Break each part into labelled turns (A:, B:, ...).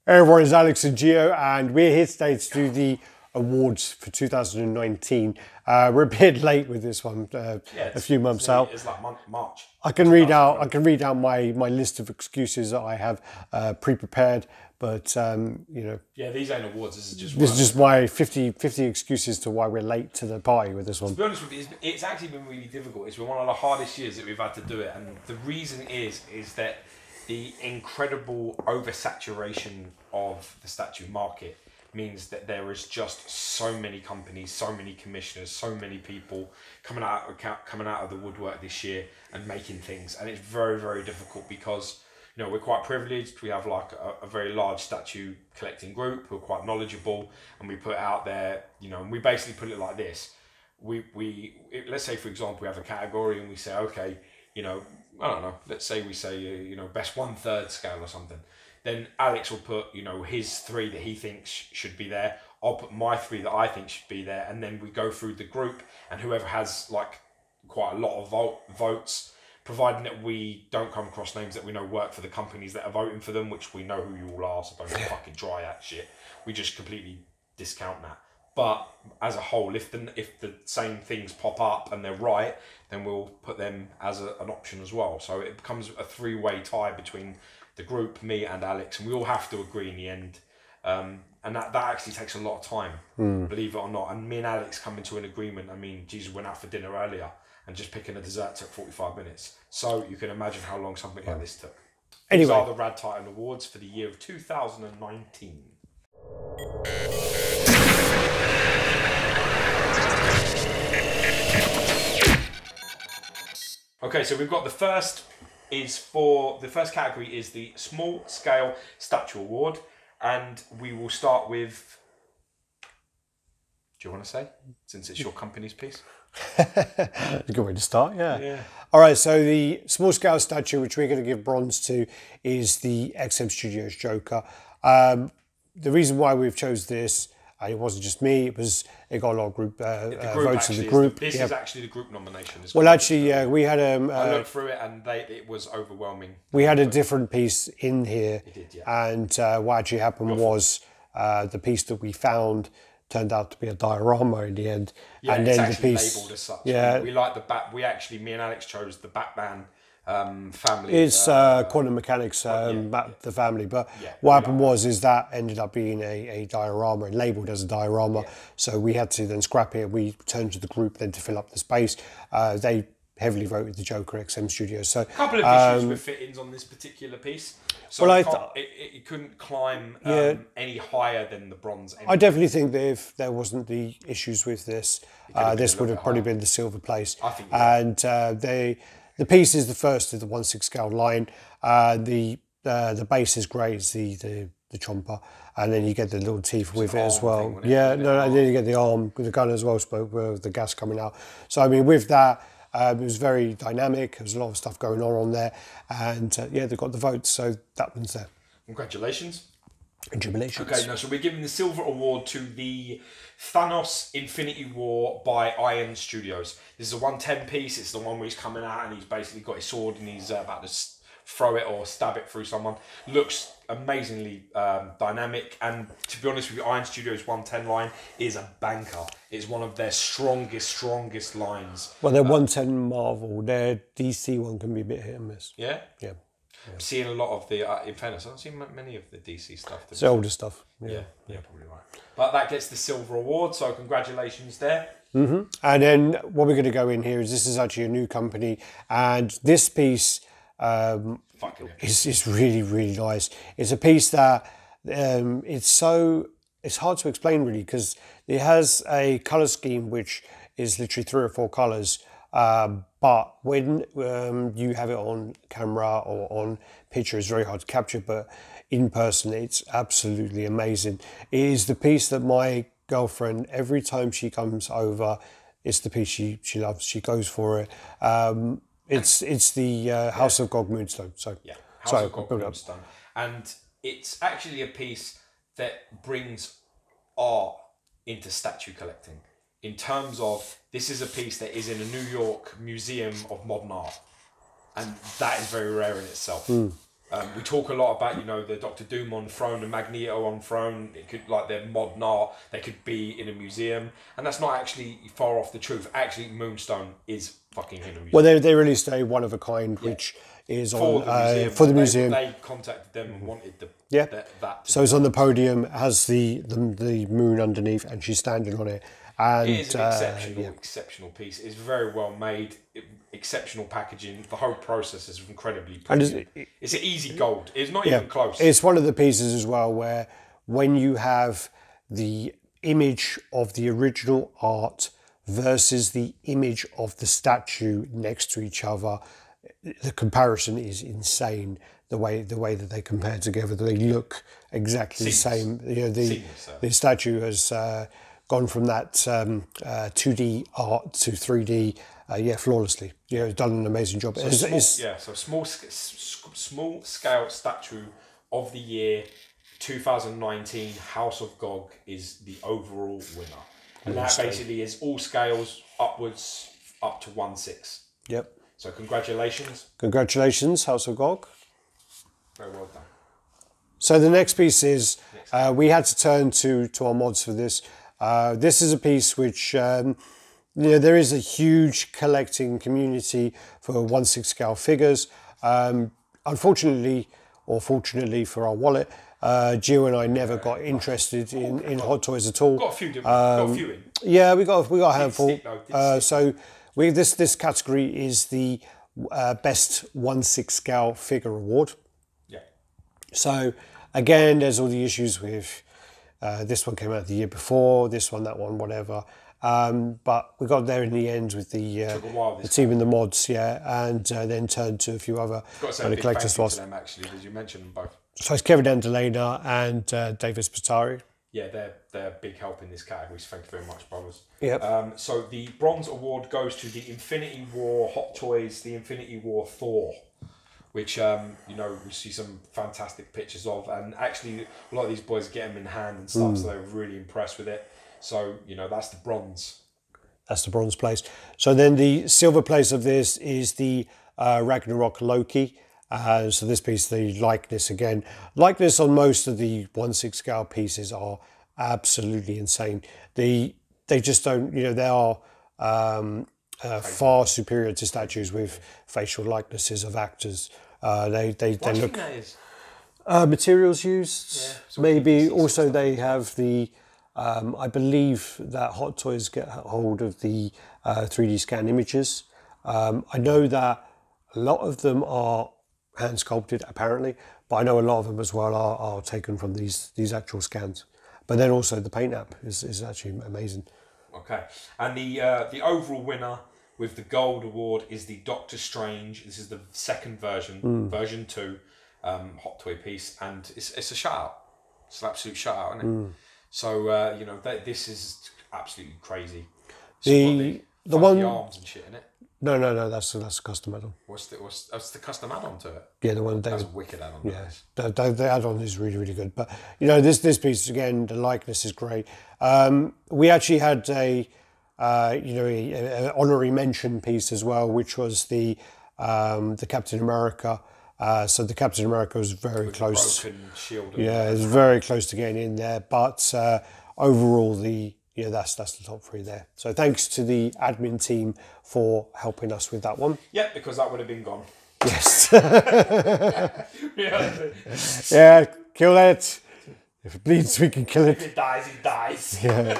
A: Hey everyone, it's Alex and Gio, and we're here today to do the awards for 2019. We're a bit late with this one, a few months out.
B: It's like March.
A: I can read out my list of excuses that I have pre-prepared, but you know.
B: Yeah, these ain't awards. This is
A: just my 50 excuses to why we're late to the party with this one.
B: To be honest with you, it's actually been really difficult. It's been one of the hardest years that we've had to do it, and the reason is that the incredible oversaturation of the statue market means that there is just so many companies, so many commissioners, so many people coming out of the woodwork this year and making things, and it's very, very difficult because, you know, we're quite privileged. We have like a very large statue collecting group who are quite knowledgeable, and we put it out there, you know, and we basically put it like this. Let's say, for example, we have a category and we say, okay, you know, I don't know, let's say we say, you know, best 1/3 scale or something. Then Alex will put, you know, his 3 that he thinks should be there. I'll put my 3 that I think should be there. And then we go through the group, and whoever has like quite a lot of votes, providing that we don't come across names that we know work for the companies that are voting for them, which we know who you all are, so don't fucking try that shit. We just completely discount that. But as a whole, if the same things pop up and they're right, then we'll put them as an option as well. So it becomes a 3-way tie between the group, me and Alex, and we all have to agree in the end. And that actually takes a lot of time, believe it or not. And me and Alex coming to an agreement. I mean, Jesus went out for dinner earlier, and just picking a dessert took 45 minutes. So you can imagine how long something like this took.
A: Anyway,
B: these are the RaddTitan Awards for the year of 2019. Okay, so we've got the first category is the Small Scale Statue Award, and we will start with. Do you want to say, since it's your company's piece?
A: A good way to start, yeah. All right, so the small scale statue, which we're going to give bronze to, is the XM Studios Joker. The reason why we've chose this, it wasn't just me, it got a lot of group votes in the group.
B: This is actually the group nomination.
A: Well, actually, yeah, we had
B: I looked through it and it was overwhelming.
A: We had a different piece in here.
B: It did, yeah.
A: And what actually happened was the piece that we found turned out to be a diorama in the end.
B: Yeah,
A: and
B: it's
A: then
B: actually
A: the piece
B: labelled as such.
A: Yeah,
B: we like the me and Alex chose the Batman family.
A: It's Quantum Mechanics, the family. But what happened was that ended up being a diorama and labelled as a diorama. Yeah. So we had to then scrap it. We turned to the group then to fill up the space. They heavily voted the Joker XM Studios. So
B: a couple of issues with fittings on this particular piece. So it couldn't climb any higher than the bronze. Anyway.
A: I definitely think that if there wasn't the issues with this, this would have probably been the silver place.
B: I think.
A: And the piece is the first of the 1/6 scale line. The base is grey, it's the chomper, and then you get the little teeth with it as well. And then you get the arm with the gun as well, with the gas coming out. So I mean, with that. It was very dynamic. There was a lot of stuff going on there, and they got the votes, so that one's there.
B: Congratulations.
A: And jubilations.
B: Okay, so we're giving the silver award to the Thanos Infinity War by Iron Studios. This is a 110 piece. It's the one where he's coming out and he's basically got his sword and he's about to throw it or stab it through someone. Looks amazingly dynamic, and to be honest with you, Iron Studios 110 line is a banker. It's one of their strongest lines.
A: Well, they're 110 Marvel. Their DC one can be a bit hit and miss.
B: Yeah?
A: Yeah.
B: I'm seeing a lot of the, in fairness, I don't see many of the DC stuff.
A: It's older stuff.
B: Yeah, probably right. But that gets the silver award, so congratulations there.
A: Mm-hmm. And then what we're going to go in here is this is actually a new company, and this piece it's really, really nice. It's a piece that it's hard to explain really, because it has a colour scheme which is literally 3 or 4 colours. But when you have it on camera or on picture, it's very hard to capture. But in person, it's absolutely amazing. It is the piece that my girlfriend, every time she comes over, it's the piece she loves. She goes for it. It's the House of Gog Moonstone. So
B: House of Gog Moonstone, and it's actually a piece that brings art into statue collecting. In terms of, this is a piece that is in a New York Museum of Modern Art, and that is very rare in itself. We talk a lot about, you know, the Doctor Doom on throne, the Magneto on throne. It could, like, they're modern art. They could be in a museum, and that's not actually far off the truth. Actually, Moonstone is fucking in a museum.
A: Well, they released a one of a kind, which is
B: for
A: the museum.
B: They contacted them and wanted that.
A: So it's on the podium, has the moon underneath, and she's standing on it. And
B: it is an exceptional piece. It's very well made, exceptional packaging. The whole process is incredibly pretty. And it's an easy gold. It's not even close.
A: It's one of the pieces as well where when you have the image of the original art versus the image of the statue next to each other, the comparison is insane. The way that they compare together, they look exactly the same. You know, the statue has gone from that 2D art to 3D, flawlessly. You know, it's done an amazing job.
B: So small scale statue of the year 2019 House of Gog is the overall winner, and that basically is all scales upwards up to 1/6.
A: Yep.
B: So congratulations.
A: Congratulations, House of Gog.
B: Very well done.
A: So the next piece is, we had to turn to our mods for this. This is a piece which, there is a huge collecting community for 1/6 scale figures. Unfortunately, or fortunately for our wallet, Gio and I never got interested in Hot Toys at all.
B: Got a few, didn't we? Got a few in.
A: Yeah, we got a handful. So this category is the best 1/6 scale figure award.
B: Yeah.
A: So again, there's all the issues with this one came out the year before, this one, that one, whatever. But we got there in the end with the team in the mods, and then turned to a few other collectors.
B: To them, actually, because you mentioned them both.
A: So it's Kevin Andelena and David Spatari.
B: Yeah, they're a big help in this category. So thank you very much, brothers.
A: Yep.
B: So the bronze award goes to the Infinity War Hot Toys, the Infinity War Thor, which we see some fantastic pictures of, and actually a lot of these boys get them in hand and stuff, so they're really impressed with it. So that's the bronze.
A: That's the bronze place. So then the silver place of this is the Ragnarok Loki. So this piece, the likeness on most of the 1/6 scale pieces are absolutely insane. They just don't, they are far superior to statues with facial likenesses of actors. They look. Materials used, maybe. Also, they have the. I believe that Hot Toys get hold of the 3D scan images. I know that a lot of them are hand sculpted, apparently, but I know a lot of them as well are taken from these actual scans. But then also the paint app is actually amazing.
B: Okay, and the overall winner with the gold award is the Doctor Strange. This is the second version, version 2, Hot Toy piece, and it's a shout out. It's an absolute shout out, isn't it? So this is absolutely crazy.
A: The one
B: arms and shit in it.
A: No, that's a custom add-on.
B: What's the custom add-on to it?
A: Yeah, the one
B: that's a wicked add-on.
A: Yeah, the add-on is really, really good. But this piece again, the likeness is great. We actually had a honorary mention piece as well, which was the Captain America. So the Captain America was very close.
B: Broken shield.
A: Yeah, it was very close to getting in there. But overall, that's the top 3 there. So thanks to the admin team for helping us with that one.
B: Yeah, because that would have been gone.
A: Yes. Yeah, kill it. If it bleeds, we can kill it.
B: If it dies, it dies.
A: Yeah.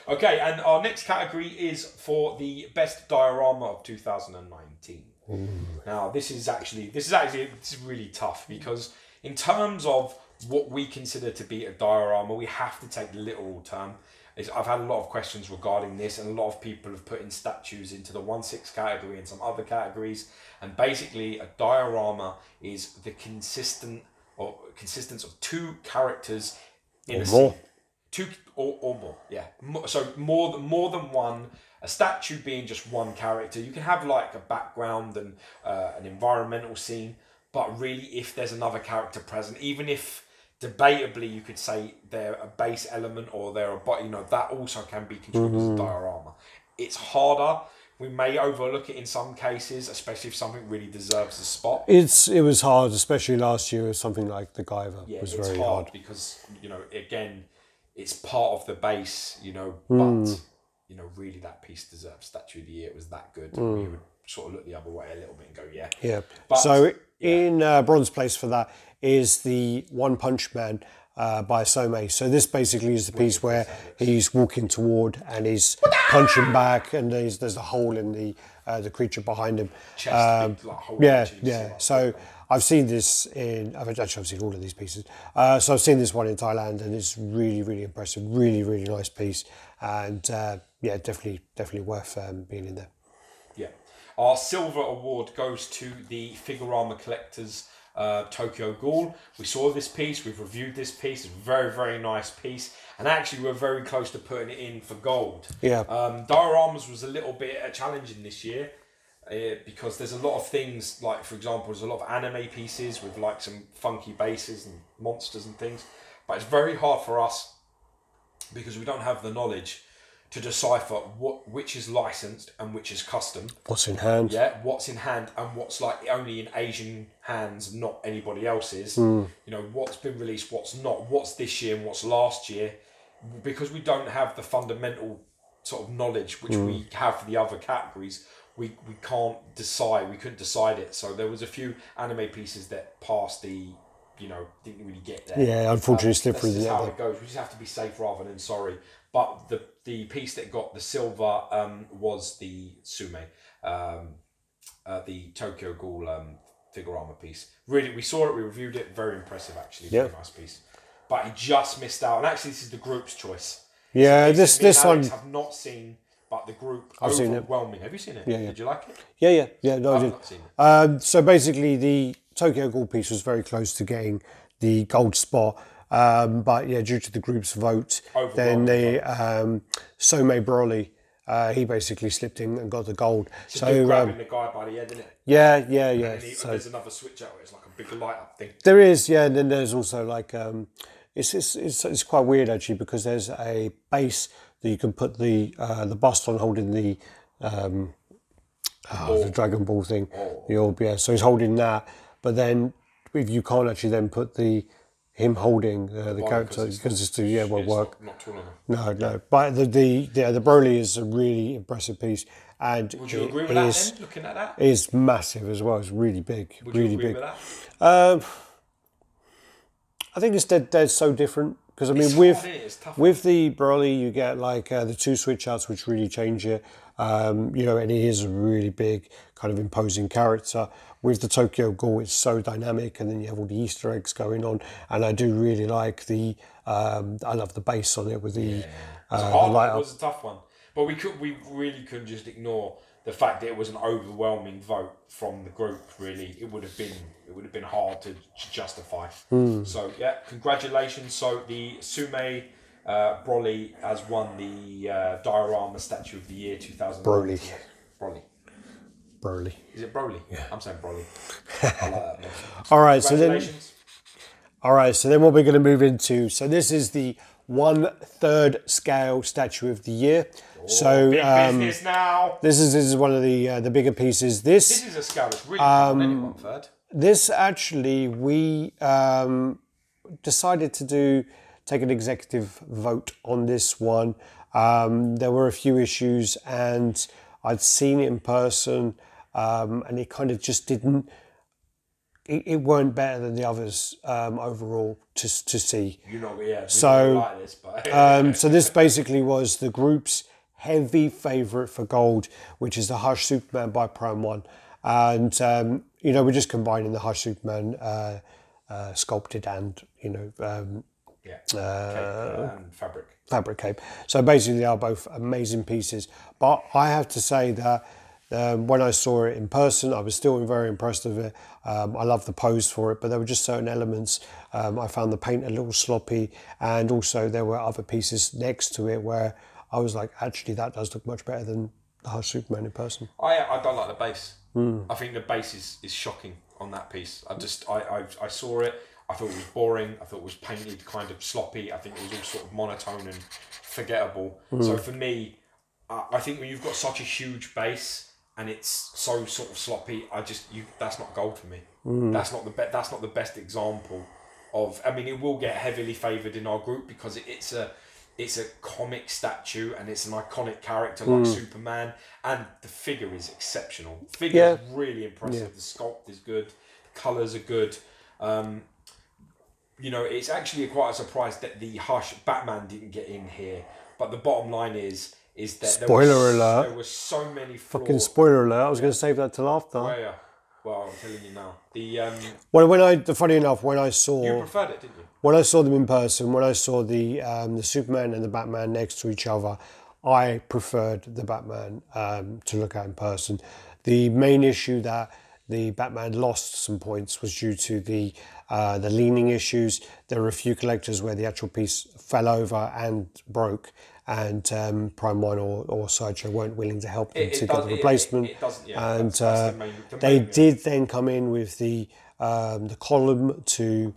B: Okay, and our next category is for the best diorama of 2019.
A: Ooh.
B: Now, this is really tough, because in terms of what we consider to be a diorama, we have to take the literal term. I've had a lot of questions regarding this, and a lot of people have put in statues into the 1/6 category and some other categories. And basically, a diorama is the consistence of 2 characters in a scene. 2 or more, yeah. So more than one. A statue being just one character. You can have like a background and an environmental scene, but really, if there's another character present, even if debatably you could say they're a base element or they're a that also can be construed as a diorama. It's harder We may overlook it in some cases, especially if something really deserves a spot.
A: It was hard, especially last year. Something like the Guyver was
B: it's
A: very hard
B: because again, it's part of the base. But really that piece deserves Statue of the Year. It was that good. We would sort of look the other way a little bit and go, yeah.
A: Yeah.
B: But,
A: so in bronze place for that is the One Punch Man by Somei. So this basically is the piece where he's walking toward and he's punching back, and there's a hole in the creature behind him.
B: Chest,
A: So I've seen this I've seen all of these pieces. So I've seen this one in Thailand, and it's really, really impressive. Really, really nice piece, and definitely worth being in there.
B: Yeah. Our silver award goes to the Figurama Collectors Tokyo Ghoul. We saw this piece, we've reviewed this piece. It's a very, very nice piece, and actually we're very close to putting it in for gold. Dioramas was a little bit challenging this year because there's a lot of things, like for example there's a lot of anime pieces with like some funky bases and monsters and things, but it's very hard for us because we don't have the knowledge to decipher which is licensed and which is custom.
A: What's in hand?
B: Yeah, what's in hand and what's like only in Asian hands, not anybody else's. What's been released, what's not, what's this year and what's last year, because we don't have the fundamental sort of knowledge which we have for the other categories. We can't decide. We couldn't decide it. So there was a few anime pieces that passed the. Didn't really get there.
A: Yeah, unfortunately, slippery.
B: That's how it goes. We just have to be safe rather than sorry. But the piece that got the silver was the Sume, the Tokyo Ghoul Figurama piece. Really, we saw it, we reviewed it. Very impressive, actually. Very nice piece. But he just missed out. And actually, this is the group's choice.
A: Yeah, this one
B: have not seen, but the group
A: I've
B: overwhelming.
A: Seen it.
B: Have you seen it?
A: Yeah.
B: Did you like it?
A: Yeah. No, I did.
B: Not seen it.
A: So basically, the Tokyo Ghoul piece was very close to getting the gold spot. But yeah, due to the group's vote, then the Somei Broly, he basically slipped in and got the gold.
B: So grabbing the guy by the head, isn't it?
A: Yeah.
B: And there's another switch out where it's like a big light up thing.
A: There is, yeah, and then there's also like it's quite weird actually, because there's a base that you can put the bust on, holding the Dragon Ball thing, the orb. Yeah, so he's holding that, but then if you can't actually then put him holding the character because it's won't work.
B: Not tall enough.
A: No. But the Broly is a really impressive piece, and
B: would you agree with that? Then, looking at that,
A: is massive as well. It's really big.
B: Would
A: really
B: you agree
A: big.
B: with that?
A: I think it's they're so different, because I mean with the Broly you get like the two switch outs which really change it. And he is a really big kind of imposing character. With the Tokyo Ghoul, it's so dynamic, and then you have all the Easter eggs going on. And I do really like I love the base on it with the light up.
B: It was a tough one, but we really couldn't just ignore the fact that it was an overwhelming vote from the group. Really, it would have been hard to justify. So yeah, congratulations. So the Sume Broly has won the Diorama Statue of the Year 2019.
A: Broly.
B: Is it Broly?
A: Yeah.
B: I'm saying Broly. I like that.
A: All right, so then what we're going to move into. So this is the 1/3 scale Statue of the Year. So
B: big business now.
A: This is one of the bigger pieces.
B: This is a scale that's really common, only 1/3.
A: This actually we decided to take an executive vote on this one. There were a few issues, and I'd seen it in person, and it kind of just didn't. It weren't better than the others overall to see.
B: Like this, but
A: so this basically was the group's heavy favourite for gold, which is the Hush Superman by Prime One, and we're just combining the Hush Superman sculpted and
B: and
A: fabric cape. So basically they are both amazing pieces, but I have to say that when I saw it in person, I was still very impressed with it. I love the pose for it, but there were just certain elements. I found the paint a little sloppy, and also there were other pieces next to it where I was like, actually that does look much better than the Hush Superman in person.
B: I don't like the base. I think the base is shocking on that piece. I saw it. I thought it was boring. I thought it was painted kind of sloppy. I think it was all sort of monotone and forgettable. So for me, I think when you've got such a huge base and it's so sort of sloppy, that's not gold for me. That's not the best example of. I mean, it will get heavily favoured in our group because it's a comic statue and it's an iconic character like Superman, and the figure is exceptional. The figure is really impressive. The sculpt is good. The colours are good. You know, it's actually quite a surprise that the Hush Batman didn't get in here. But the bottom line is that
A: spoiler alert.
B: There were so many flaws.
A: Fucking spoiler alert. I was going to save that till after.
B: Oh, yeah. Well, I'm telling you now.
A: Funny enough, when I saw...
B: You preferred it, didn't you?
A: When I saw them in person, when I saw the Superman and the Batman next to each other, I preferred the Batman to look at in person. The main issue that the Batman lost some points was due to the leaning issues. There were a few collectors where the actual piece fell over and broke, and Prime One or Sideshow weren't willing to help them to get the replacement.
B: It doesn't,
A: and
B: that's
A: they did then come in with the column to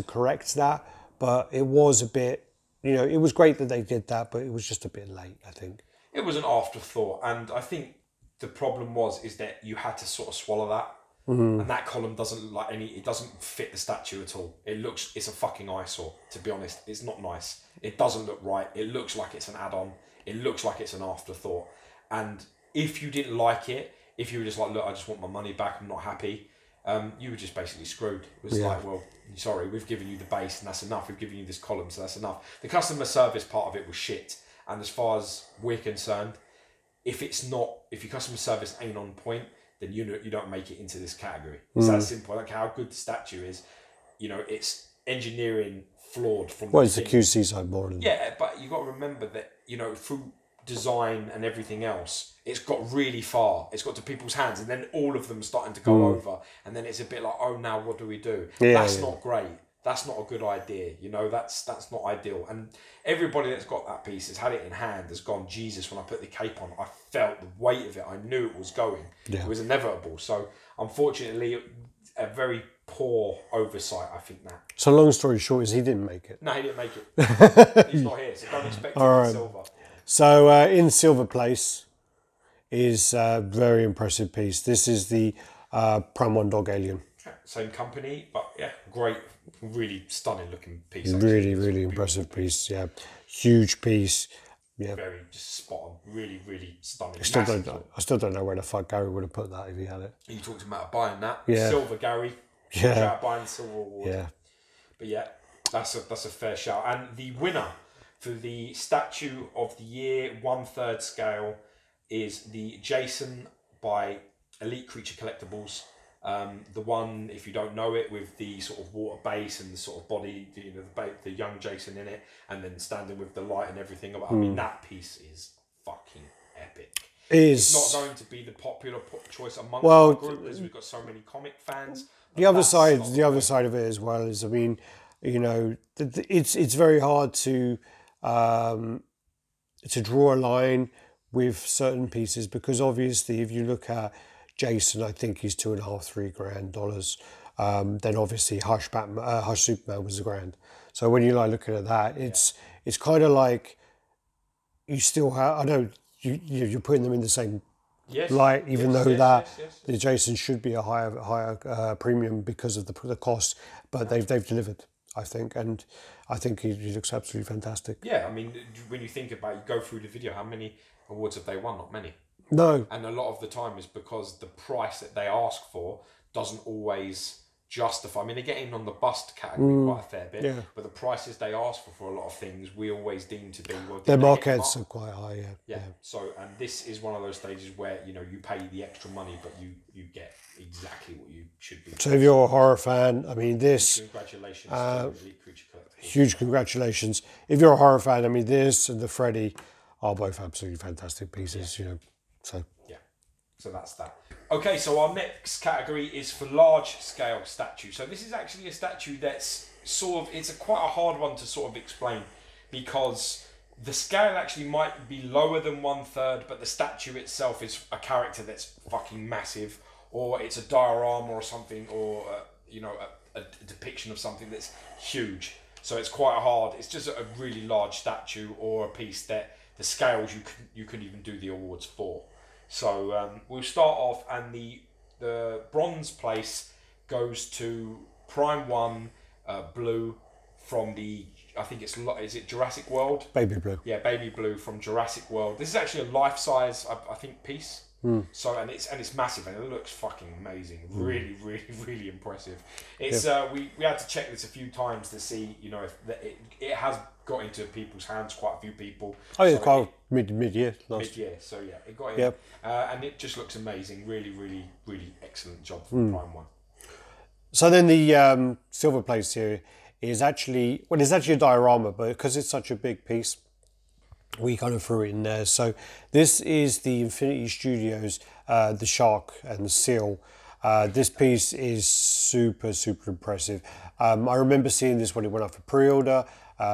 A: correct that, but it was a bit, it was great that they did that, but it was just a bit late, I think.
B: It was an afterthought, and I think the problem is that you had to sort of swallow that. And that column doesn't look like it doesn't fit the statue at all. It's a fucking eyesore, to be honest. It's not nice. It doesn't look right. It looks like it's an add-on. It looks like it's an afterthought. And if you didn't like it, if you were just like, look, I just want my money back, I'm not happy, you were just basically screwed. It was like, well, sorry, we've given you the base and that's enough. We've given you this column, so that's enough. The customer service part of it was shit. And as far as we're concerned, if your customer service ain't on point, then you don't make it into this category. It's that simple. Like how good the statue is, it's engineering flawed from.
A: Well, it's the QC side more than.
B: Yeah, but you got to remember that through design and everything else, it's got really far. It's got to people's hands, and then all of them starting to go over, and then it's a bit like, oh, now what do we do? That's not great. That's not a good idea. That's not ideal. And everybody that's got that piece has had it in hand has gone, Jesus, when I put the cape on, I felt the weight of it. I knew it was going. Yeah. It was inevitable. So, unfortunately, a very poor oversight, I think that.
A: So, long story short is he didn't make it.
B: No, he didn't make it. He's not here, so don't expect him in silver.
A: So, in silver place is a very impressive piece. This is the Prime One Dog Alien.
B: Same company, but yeah, great. Really stunning looking piece.
A: Really, really impressive piece. Yeah, huge piece. Yeah,
B: very just spot on. Really, really stunning.
A: I still don't know where the fuck Gary would have put that if he had it.
B: You talked about buying that.
A: Yeah.
B: Silver Gary.
A: Yeah.
B: Buying the silver award.
A: Yeah.
B: But yeah, that's a fair shout. And the winner for the statue of the year 1/3 scale is the Jason by Elite Creature Collectibles. The one, if you don't know it, with the sort of water base and the sort of body, the young Jason in it, and then standing with the light and everything. I mean, that piece is fucking epic. It's not going to be the popular choice amongst our group because we've got so many comic fans.
A: The other side of it as well is, I mean, it's very hard to draw a line with certain pieces because obviously, if you look at Jason, I think he's $2,500, $3,000. Then obviously Hush Superman was $1,000. So when you looking at that, it's kind of like you still have. I know you're putting them in the same light, even though the Jason should be a higher premium because of the cost, but they've delivered, I think, and I think he looks absolutely fantastic.
B: Yeah, I mean, when you think about it, you go through the video, how many awards have they won? Not many.
A: No.
B: And a lot of the time is because the price that they ask for doesn't always justify. I mean, they're getting on the bust category quite a fair bit, but the prices they ask for a lot of things, we always deem to be... Well,
A: their markets are quite high,
B: yeah. So, and this is one of those stages where, you pay the extra money, but you get exactly what you should be.
A: So if you're a horror fan, I mean, this...
B: Congratulations to Elite Creature Collectibles.
A: Huge congratulations. If you're a horror fan, I mean, this and the Freddy are both absolutely fantastic pieces, So
B: so that's that. Okay, so our next category is for large scale statue. So this is actually a statue that's it's quite a hard one to sort of explain because the scale actually might be lower than 1/3, but the statue itself is a character that's fucking massive, or it's a diorama or something, or a depiction of something that's huge. So it's quite hard. It's just a really large statue or a piece that the scales you couldn't even do the awards for. So we'll start off, and the bronze place goes to Prime 1 Blue from I think is it Jurassic World?
A: Baby blue.
B: Yeah, Baby Blue from Jurassic World. This is actually a life-size, I think, piece. So and it's massive, and it looks fucking amazing. Really, really, really impressive. It's we had to check this a few times to see, you know, if it has got into people's hands, quite a few people.
A: Oh yeah,
B: so
A: quite mid-year.
B: Mid-year, so yeah, it got in. And it just looks amazing. Really, really, really excellent job from Prime 1.
A: So then the silver place here is actually, well, it's actually a diorama, but because it's such a big piece, we kind of threw it in there. So this is the Infinity Studios, the shark and the seal. This piece is super, super impressive. I remember seeing this when it went up for pre-order,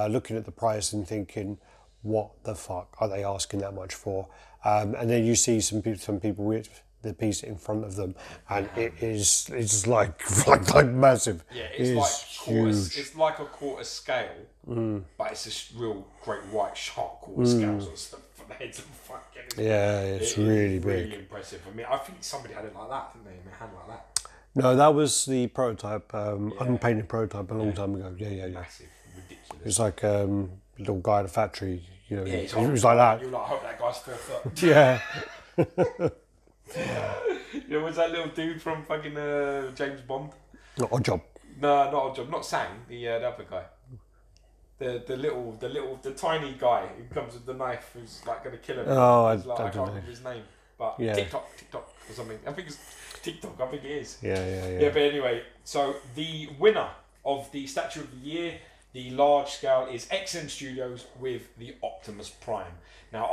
A: looking at the price and thinking, what the fuck are they asking that much for? And then you see some people with the piece in front of them, and it's like massive.
B: Yeah, it's like a quarter scale, but it's this real great white shark quarter scale sort of stuff for the heads of fucking.
A: Yeah, it's really big.
B: Really impressive. I mean, I think somebody had it like that, didn't they? In their hand like that.
A: No, that was the prototype, unpainted prototype a long time ago. Yeah.
B: Massive, ridiculous.
A: It's like little guy at a factory, you know.
B: Yeah,
A: it was like that.
B: You're like, I hope that guy's 4 foot.
A: Yeah.
B: You know, was that little dude from fucking James Bond?
A: Not Odd Job.
B: No, not Odd Job. Not Sang, the other guy. The tiny guy who comes with the knife, who's like going to kill him.
A: Oh, I
B: can't
A: don't know
B: remember his name, but
A: yeah.
B: TikTok or something. I think it's TikTok. I think it is.
A: Yeah.
B: Yeah, but anyway, so the winner of the Statue of the Year, the large scale, is XM Studios with the Optimus Prime. Now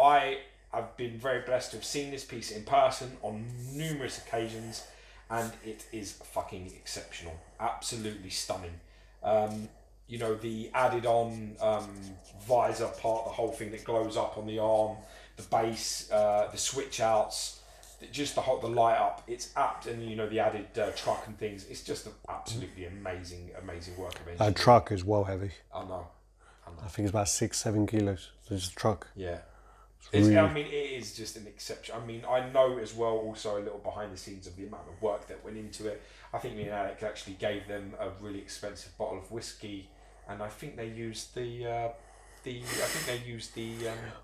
B: I've been very blessed to have seen this piece in person on numerous occasions, and it is fucking exceptional. Absolutely stunning. You know, the added on visor part, the whole thing that glows up on the arm, the base, the switch outs, just the light up. It's apt, and you know, the added truck and things. It's just an absolutely amazing work of engineering.
A: That truck is well heavy.
B: I know.
A: I think it's about 6-7 kilos. It's a truck.
B: Yeah.
A: Really...
B: I mean, it is just an exception. I mean, I know as well also a little behind the scenes of the amount of work that went into it. I think me and Alec actually gave them a really expensive bottle of whiskey, and I think they used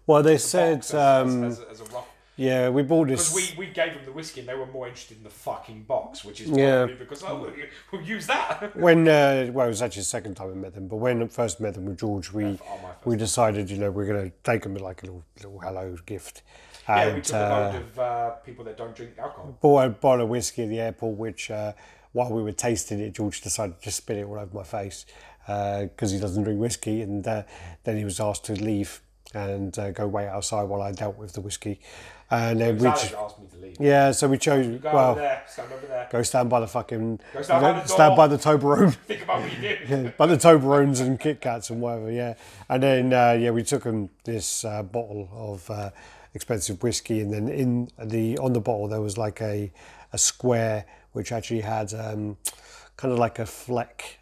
A: well, they said
B: as a rough.
A: Yeah, we bought this
B: because we gave them the whiskey, and they were more interested in the fucking box, which is probably because we'll use that.
A: When it was actually the second time we met them, but when I first met them with George, we decided, you know, we're going to take them like a little hello gift.
B: And, we took a load of people that don't drink alcohol.
A: Bought a bottle of whiskey at the airport, which while we were tasting it, George decided to just spit it all over my face because he doesn't drink whiskey, and then he was asked to leave and go wait outside while I dealt with the whiskey. And then
B: Alex asked me to leave.
A: Yeah, so we chose.
B: Go over there, stand over there.
A: Go stand by the fucking.
B: Go stand by the door.
A: Stand by the Toblerone.
B: Think about what you do.
A: Yeah, by the Toblerones and Kit Kats and whatever. Yeah, and then we took them this bottle of expensive whiskey, and then on the bottle there was like a square which actually had kind of like a fleck,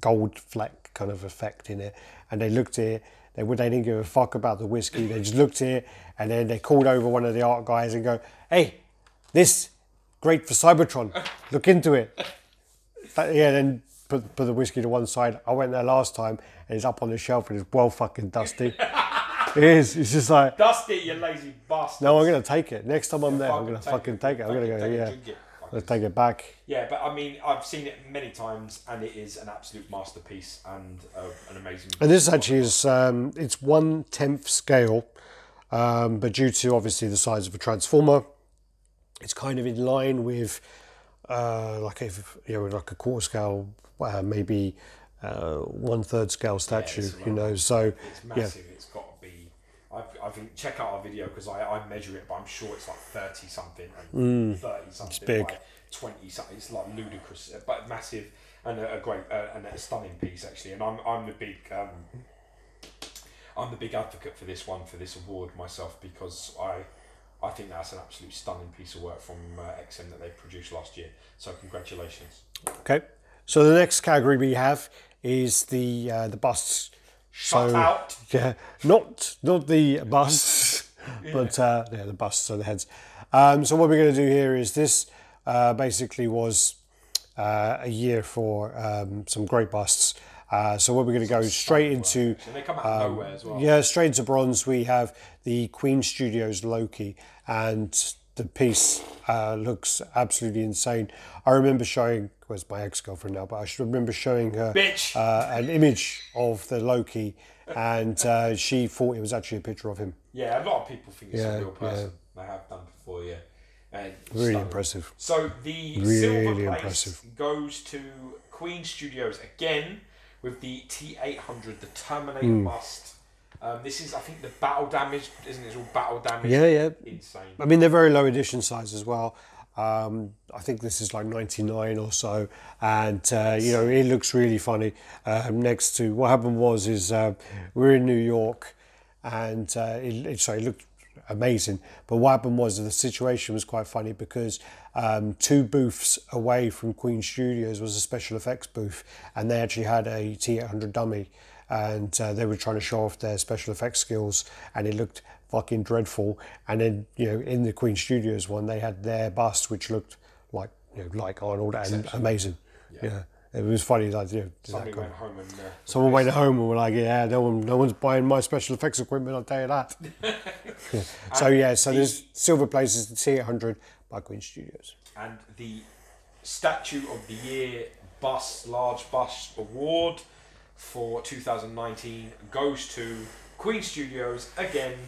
A: gold fleck kind of effect in it, and they looked at it. They didn't give a fuck about the whiskey. They just looked at it, and then they called over one of the art guys and go, "Hey, this great for Cybertron. Look into it." Then put the whiskey to one side. I went there last time, and it's up on the shelf, and it's well fucking dusty. It is. It's just like
B: dusty, you lazy bastard.
A: No, I'm gonna take it next time I'm there. I'm gonna fucking take it. I'm gonna go. Let's take it back.
B: Yeah, but I mean, I've seen it many times, and it is an absolute masterpiece and an amazing.
A: And this actually is it's 1/10 scale, but due to obviously the size of a transformer, it's kind of in line with like a quarter scale, maybe 1/3 scale statue. So
B: it's massive. Yeah. It's got to be. I think check out our video because I measure it, but I'm sure it's like 30 something and 30 something. It's big. Like 20 something. It's like ludicrous, but massive and a great and a stunning piece actually. And I'm the big advocate for this award myself because I think that's an absolute stunning piece of work from XM that they produced last year. So congratulations.
A: Okay, so the next category we have is the busts
B: Shut out.
A: Yeah, not the busts, but the busts are the heads. So what we're going to do here is this basically was a year for some great busts. So what we're going to go straight into,
B: And they come out of nowhere as well.
A: yeah, straight into bronze. We have the Queen Studios Loki, and the piece looks absolutely insane. I remember showing, where's my ex-girlfriend now, but I should remember showing her an image of the Loki, and she thought it was actually a picture of him.
B: Yeah, a lot of people think it's a real person. They have done before, yeah. And
A: really impressive.
B: So the
A: really
B: silver
A: impressive
B: place goes to Queen Studios again with the T800, the Terminator bust. This is, I think, the battle damage, isn't it? It's all battle damage.
A: Yeah.
B: Insane.
A: I mean, they're very low edition size as well. I think this is like 99 or so, and you know, it looks really funny. Next to what happened was we're in New York, and it looked amazing. But what happened was the situation was quite funny because 2 booths away from Queen Studios was a special effects booth, and they actually had a T800 dummy, and they were trying to show off their special effects skills, and it looked fucking dreadful. And then, you know, in the Queen Studios one, they had their bust, which looked like, you know, like Arnold, and amazing. Yeah. It was funny, like, you know, someone went home and were like, yeah, no one's buying my special effects equipment, I'll tell you that. So there's silver places, the T800 by Queen Studios.
B: And the Statue of the Year large bust award for 2019 goes to Queen Studios again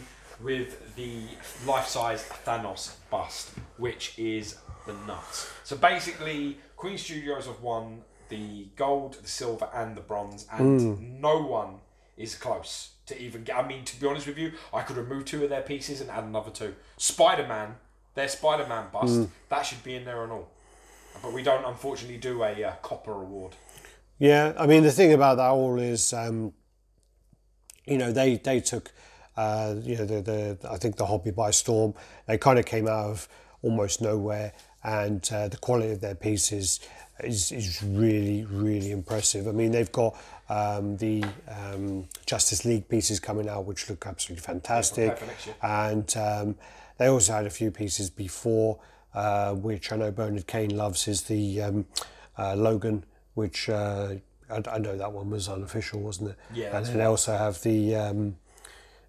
B: with the life-size Thanos bust, which is the nuts. So basically, Queen Studios have won the gold, the silver, and the bronze, and no one is close to even get. I mean, to be honest with you, I could remove 2 of their pieces and add another 2. Spider-Man, their Spider-Man bust, that should be in there and all. But we don't, unfortunately, do a copper award.
A: Yeah, I mean, the thing about that all is, you know, they took, you know, I think the hobby by storm. They kind of came out of almost nowhere, and the quality of their pieces is really, really impressive. I mean, they've got the Justice League pieces coming out, which look absolutely fantastic, and they also had a few pieces before, which I know Bernard Kane loves, is the Logan, which I know that one was unofficial, wasn't it?
B: Yeah.
A: And then they also have the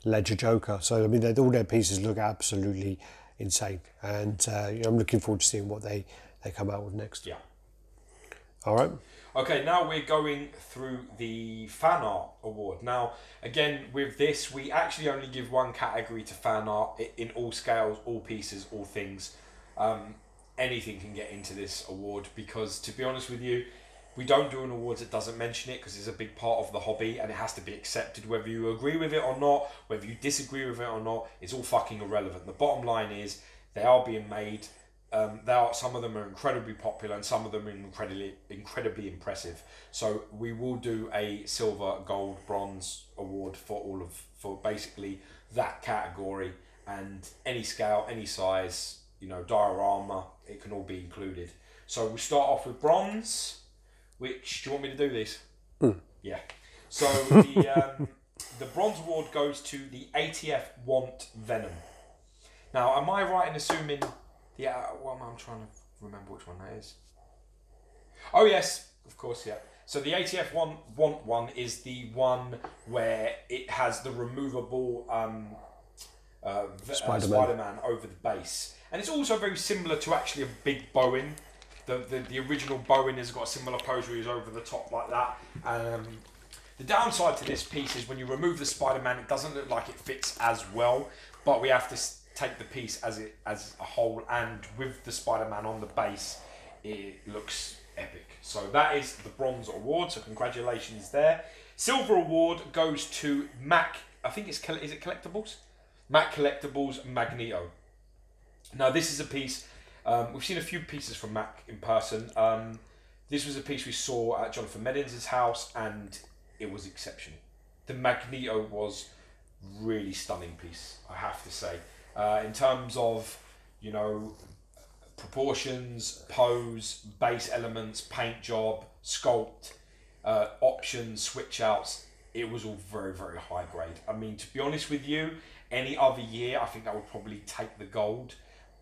A: Ledger Joker. So I mean, all their pieces look absolutely insane, and you know, I'm looking forward to seeing what they come out with next.
B: Yeah.
A: All right.
B: Okay, now we're going through the fan art award. Now, again, with this, we actually only give one category to fan art in all scales, all pieces, all things. Anything can get into this award because, to be honest with you, we don't do an award that doesn't mention it because it's a big part of the hobby and it has to be accepted. Whether you agree with it or not, whether you disagree with it or not, it's all fucking irrelevant. The bottom line is they are being made. Some of them are incredibly popular and some of them are incredibly impressive. So we will do a silver, gold, bronze award for basically that category, and any scale, any size, you know, diorama, it can all be included. So we'll start off with bronze. Which, do you want me to do this? Yeah. So the bronze award goes to the ATF Want Venom. Now, am I right in assuming I'm trying to remember which one that is. Oh yes, of course, yeah. So the ATF Want one is the one where it has the removable Spider-Man over the base, and it's also very similar to actually a big Bowen. The original Bowen has got a similar pose where he's over the top like that. The downside to this piece is when you remove the Spider-Man, it doesn't look like it fits as well, but we have to take the piece as a whole, and with the Spider-Man on the base, it looks epic. So that is the bronze award, so congratulations there. Silver award goes to Mac, I think is it Collectibles? Mac Collectibles Magneto. Now this is a piece, we've seen a few pieces from Mac in person. This was a piece we saw at Jonathan Meddins' house and it was exceptional. The Magneto was really stunning piece, I have to say. In terms of, you know, proportions, pose, base elements, paint job, sculpt, options, switch outs, it was all very, very high grade. I mean, to be honest with you, any other year, I think that would probably take the gold,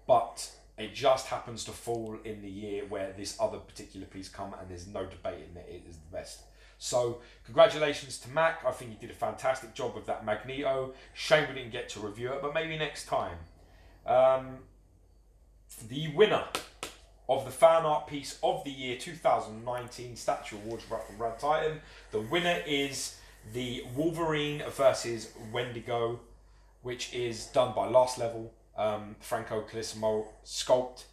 B: but it just happens to fall in the year where this other particular piece come, and there's no debating that it is the best. So congratulations to Mac. I think he did a fantastic job with that Magneto. Shame we didn't get to review it, but maybe next time. The winner of the fan art piece of the year 2019 Statue Awards from RaddTitan. The winner is the Wolverine versus Wendigo, which is done by Last Level, Franco Colissimo sculpt,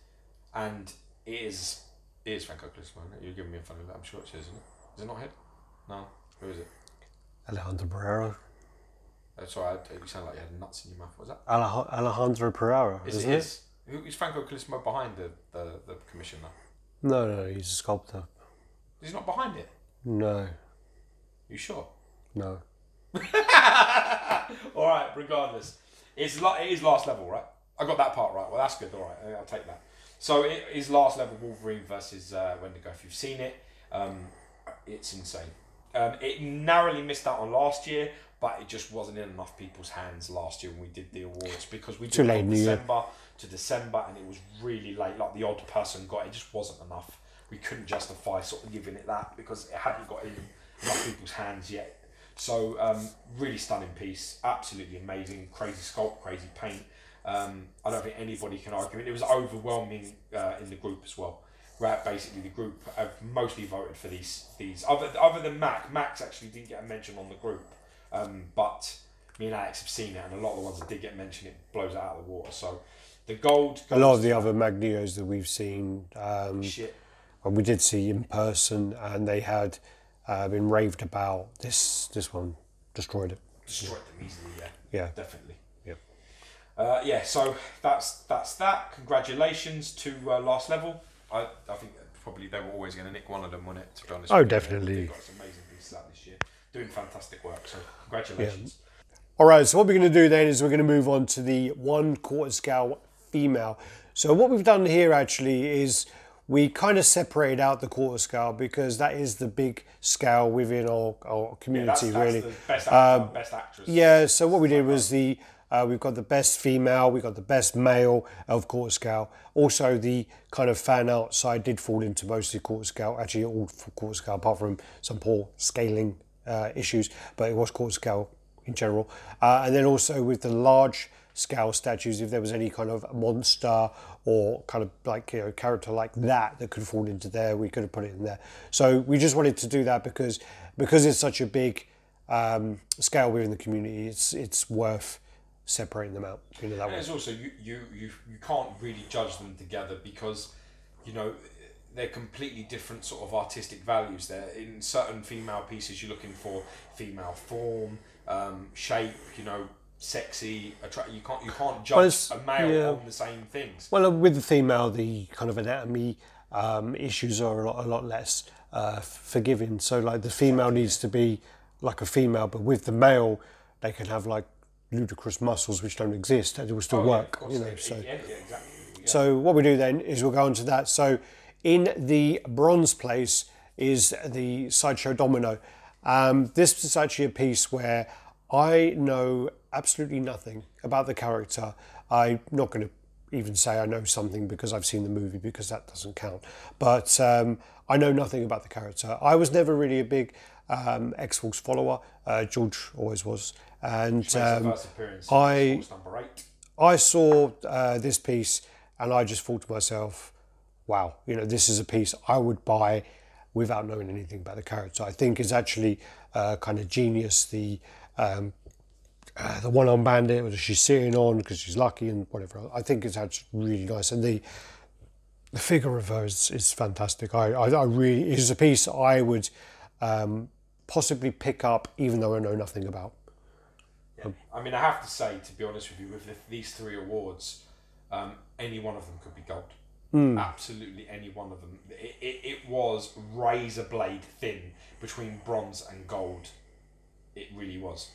B: and it is Franco Colissimo. You're giving me a funny look. I'm sure it is, isn't it? Is it not him? No. Who is it?
A: Alejandro Pereira.
B: Sorry, you sound like you had nuts in your mouth. What was that?
A: Alejandro Pereira, isn't it?
B: Who is Franco Colissimo behind the commission though?
A: No, he's a sculptor.
B: He's not behind it?
A: No.
B: You sure?
A: No.
B: Alright, regardless. It is Last Level, right? I got that part right. Well, that's good. Alright, I'll take that. So it is Last Level Wolverine versus Wendigo. If you've seen it, it's insane. It narrowly missed out on last year, but it just wasn't in enough people's hands last year when we did the awards, because we did it from December to December, and it was really late. Like, the odd person got it, just wasn't enough. We couldn't justify sort of giving it that because it hadn't got in enough people's hands yet. So really stunning piece, absolutely amazing, crazy sculpt, crazy paint. I don't think anybody can argue it. It was overwhelming in the group as well. Right, basically the group have mostly voted for these. Other than Max actually didn't get a mention on the group, but me and Alex have seen it, and a lot of the ones that did get mentioned, it blows it out of the water. So the gold.
A: A lot of the other Magnetos that we've seen,
B: shit.
A: we did see in person, and they had been raved about. This one destroyed it.
B: Destroyed them easily, yeah.
A: Yeah,
B: definitely.
A: Yeah.
B: So that's that. Congratulations to Last Level. I think probably they were always going to nick one of them, wasn't it? To be honest.
A: Oh, definitely.
B: They've got some amazing pieces out this year, doing fantastic work. So congratulations.
A: Yeah. All right. So what we're going to do then is we're going to move on to the 1/4 scale female. So what we've done here actually is we kind of separate out the 1/4 scale because that is the big scale within our community,
B: that's
A: really.
B: The best actor, best actress.
A: Yeah. So what we did was we've got the best female, we've got the best male of 1/4 scale. Also, the kind of fan art side did fall into mostly 1/4 scale, actually all 1/4 scale, apart from some poor scaling issues, but it was 1/4 scale in general. And then also with the large scale statues, if there was any kind of monster or kind of like, you know, character like that could fall into there, we could have put it in there. So we just wanted to do that because it's such a big scale within the community, it's worth separating them out. You know, that
B: and
A: way.
B: it's also you can't really judge them together because, you know, they're completely different sort of artistic values. There in certain female pieces, you're looking for female form, shape, you know, sexy, you can't judge a male on the same things.
A: Well, with the female, the kind of anatomy issues are a lot less forgiving. So like the female needs to be like a female, but with the male, they can have like ludicrous muscles which don't exist and it will still work. You know, so
B: exactly. Yeah.
A: So what we do then is we'll go on to that. So in the bronze place is the Sideshow Domino. This is actually a piece where I know absolutely nothing about the character. I'm not going to even say I know something because I've seen the movie, because that doesn't count. But I know nothing about the character. I was never really a big X-Force follower. George always was. And I saw this piece and I just thought to myself, wow, you know, this is a piece I would buy without knowing anything about the character. I think it's actually kind of genius. The one-armed bandit that she's sitting on because she's lucky and whatever. I think it's actually really nice. And the figure of her is fantastic. I really, it's a piece I would possibly pick up even though I know nothing about.
B: Yeah. I mean, I have to say, to be honest with you, with these 3 awards, any one of them could be gold. Absolutely any one of them. It was razor blade thin between bronze and gold. It really was.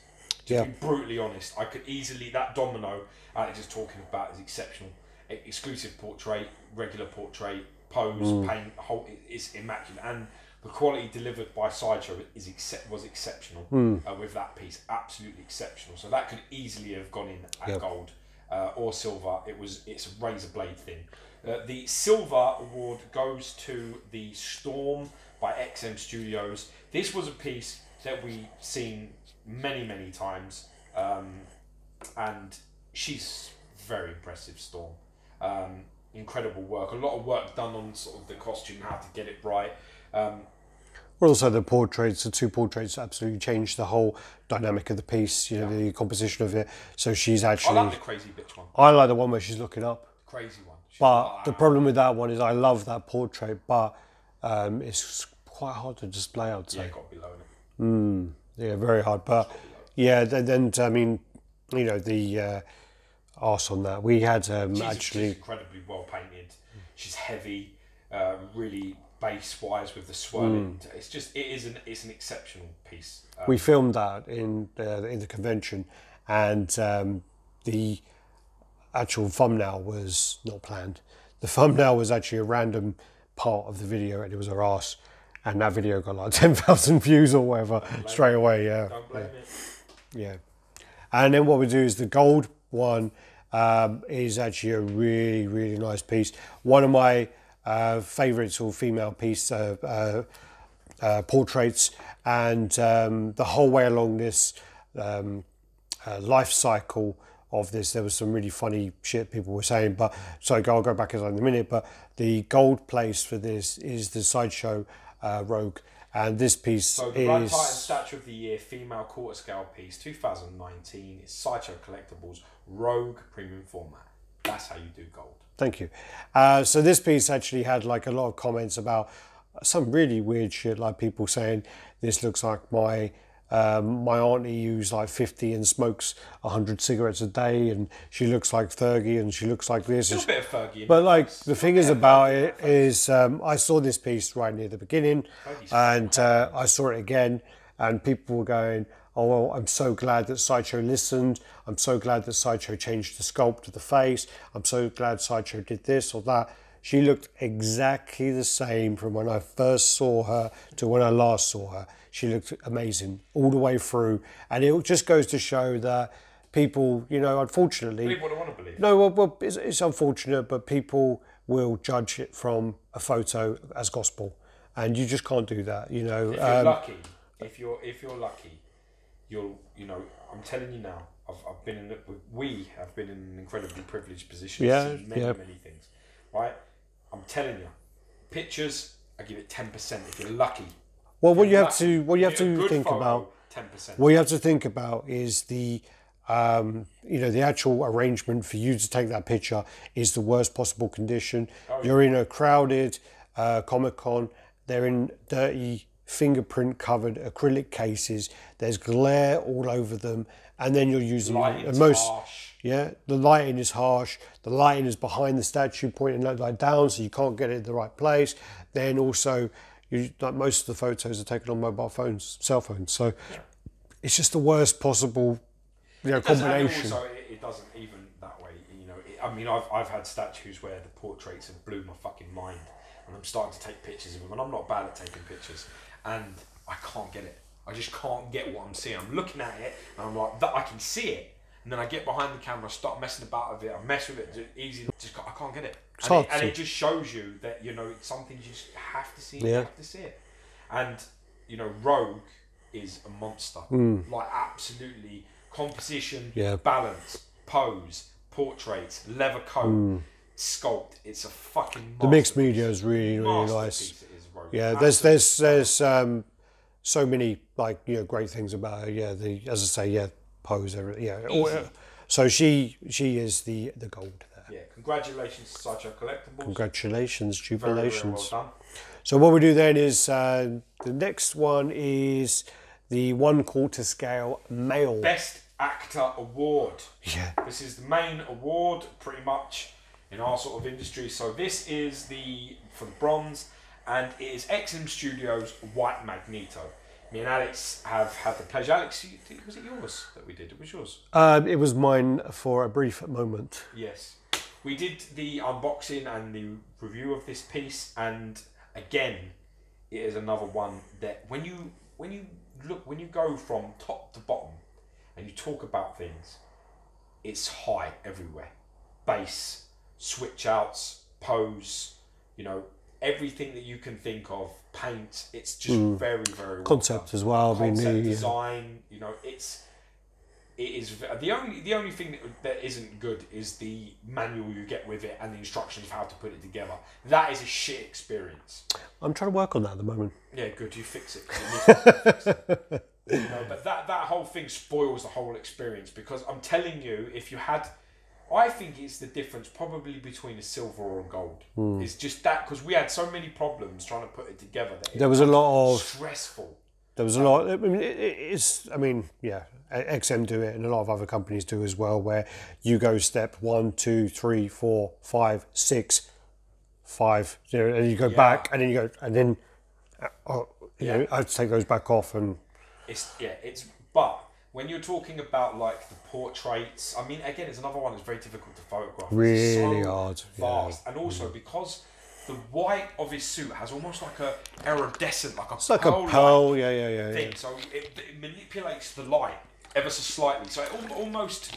B: To be brutally honest, I could easily, that domino Alex is talking about is exceptional. Exclusive portrait, regular portrait, pose, paint, whole, it's immaculate. And The quality delivered by Sideshow was exceptional with that piece, absolutely exceptional. So that could easily have gone in at gold or silver. It's a razor blade thing. The silver award goes to the Storm by XM Studios. This was a piece that we've seen many times, and she's very impressive, Storm. Incredible work. A lot of work done on sort of the costume, how to get it right.
A: Also, the portraits, the 2 portraits, absolutely changed the whole dynamic of the piece. You know, the composition of it. So she's actually.
B: I like the crazy bitch one.
A: I like the one where she's looking up.
B: Crazy one.
A: But the problem with that one is I love that portrait, but it's quite hard to display, I'd say.
B: Yeah, got to be low.
A: Yeah, very hard. But yeah, then I mean, you know, the arse on that. We had actually
B: she's incredibly well painted. She's heavy, really base-wise with the swirling. It's an exceptional piece.
A: We filmed that in the convention, and the actual thumbnail was not planned. The thumbnail was actually a random part of the video, and it was her arse, and that video got like 10,000 views or whatever straight away. Yeah,
B: don't blame it.
A: Yeah, and then what we do is the gold one is actually a really nice piece. One of my favourites or female piece portraits, and the whole way along this life cycle of this, there was some really funny shit people were saying, but so I'll go back in a minute. But the gold place for this is the Sideshow Rogue, and this piece
B: so the RaddTitan Statue of the Year female quarter scale piece 2019 is Sideshow Collectibles Rogue premium format. That's how you do gold.
A: Thank you. So this piece actually had like a lot of comments about some really weird shit, like people saying this looks like my auntie who's like 50 and smokes 100 cigarettes a day, and she looks like Fergie, and she looks like this.
B: Still a bit of Fergie.
A: But like the thing is about it is I saw this piece right near the beginning, and I saw it again, and people were going, oh, well, I'm so glad that Sideshow listened. I'm so glad that Sideshow changed the sculpt of the face. I'm so glad Sideshow did this or that. She looked exactly the same from when I first saw her to when I last saw her. She looked amazing all the way through. And it just goes to show that people, you know, unfortunately...
B: Believe what I want to believe.
A: No, well it's unfortunate, but people will judge it from a photo as gospel. And you just can't do that, you know.
B: If you're lucky, if you're lucky, I'm telling you now, we have been in an incredibly privileged position to see many things, right? I'm telling you, pictures, I give it 10% if you're lucky.
A: Well, what you have to think about,
B: 10%.
A: What you have to think about is the, the actual arrangement for you to take that picture is the worst possible condition. You're in a crowded Comic-Con. They're in dirty, fingerprint-covered acrylic cases. There's glare all over them, and then you're using
B: harsh.
A: Yeah, the lighting is harsh. The lighting is behind the statue, pointing like down, so you can't get it in the right place. Then also, like most of the photos are taken on mobile phones, cell phones. So it's just the worst possible, combination.
B: It doesn't even that way. I've had statues where the portraits have blew my fucking mind, and I'm starting to take pictures of them, and I'm not bad at taking pictures, and I can't get it. I just can't get what I'm seeing. I'm looking at it, and I'm like, I can see it. And then I get behind the camera, start messing about with it. I mess with it easy. I can't get it. And it just shows you that something you just have to see. You have to see it. And Rogue is a monster. Like absolutely composition, balance, pose, portraits, leather coat, sculpt. It's a fucking masterpiece.
A: The mixed media is really nice.
B: It is Rogue.
A: Yeah, there's so many great things about her. Yeah, as I say, pose, everything. Yeah. So she is the gold there.
B: Yeah. Congratulations to Sideshow Collectibles.
A: Congratulations, jubilations.
B: Very well done.
A: So what we do then is the next one is the 1/4 scale male
B: Best Actor Award.
A: Yeah.
B: This is the main award pretty much in our sort of industry. So this is for the bronze, and it is XM Studios White Magneto. Me and Alex have had the pleasure. Alex, was it yours that we did? It was yours.
A: It was mine for a brief moment.
B: Yes. We did the unboxing and the review of this piece, and again, it is another one that when you go from top to bottom and you talk about things, it's high everywhere. Bass, switch outs, pose, you know, everything that you can think of, paint, it's just very, very well
A: concept
B: done.
A: as well.
B: Concept design, you know, it is the only thing that isn't good is the manual you get with it and the instructions of how to put it together. That is a shit experience.
A: I'm trying to work on that at the moment.
B: Yeah, good. You fix it. 'Cause it needs to be fixed. You know, but that whole thing spoils the whole experience, because I'm telling you, if you had, I think it's the difference probably between a silver or a gold. It's just that, because we had so many problems trying to put it together. That
A: There was a lot of
B: stressful.
A: There was a lot. I mean, XM do it, and a lot of other companies do as well. Where you go step 1, 2, 3, 4, 5, 6, 5, you know, and you go back, and then you go, and then you know, I have to take those back off, and
B: but when you're talking about like the portraits, I mean, again, it's another one that's very difficult to photograph.
A: Really
B: it's so
A: hard,
B: fast, and also because the white of his suit has almost like a iridescent, like a
A: it's like a pearl,
B: thing.
A: yeah.
B: So it manipulates the light ever so slightly. So it almost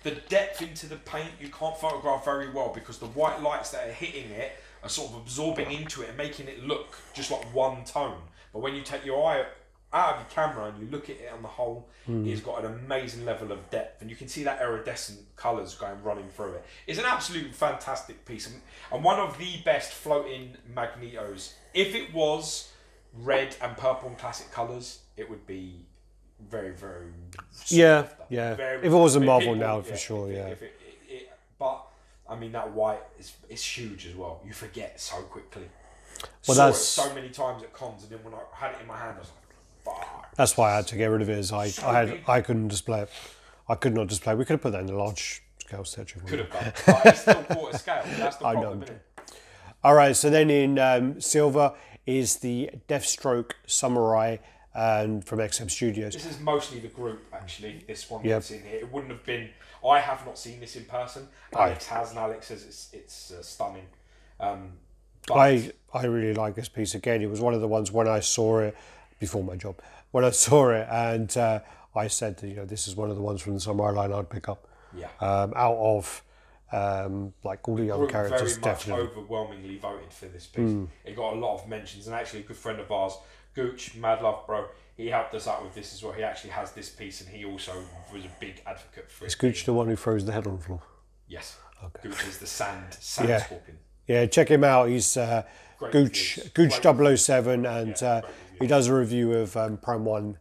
B: the depth into the paint you can't photograph very well, because the white lights that are hitting it are sort of absorbing into it and making it look just like one tone. But when you take your eye out of your camera and you look at it on the whole, it's got an amazing level of depth, and you can see that iridescent colours running through it. It's an absolute fantastic piece, and one of the best floating Magnetos. If it was red and purple and classic colours, it would be very, very
A: Very, if it was a Marvel now, for sure,
B: but I mean, that white is huge as well. You forget so quickly.
A: Well,
B: saw it so many times at cons, and then when I had it in my hand, I was like, fuck.
A: That's why I had to get rid of it. Is I couldn't display it. I could not display. We could have put that in a large scale statue.
B: Could have done, but it's still quarter scale. That's the problem, isn't it?
A: All right. So then in silver is the Deathstroke Samurai, and from XM Studios.
B: This is mostly the group, actually. This one that's in here. It wouldn't have been. I have not seen this in person. Alex has, and Alex says it's stunning. But
A: I really like this piece. Again, it was one of the ones when I saw it before my job. When I saw it, and I said that, you know, this is one of the ones from the Samurai line I'd pick up.
B: Yeah.
A: Out of like all the other characters,
B: very
A: definitely.
B: much overwhelmingly voted for this piece. It got a lot of mentions, and actually a good friend of ours, Gooch, mad love bro, he helped us out with this as well. He actually has this piece, and he also was a big advocate for it.
A: Is Gooch the one who throws the head on the floor?
B: Yes.
A: Okay.
B: Gooch is the sand scorpion.
A: Yeah, check him out. He's Gooch 007, and he does a review of Prime 1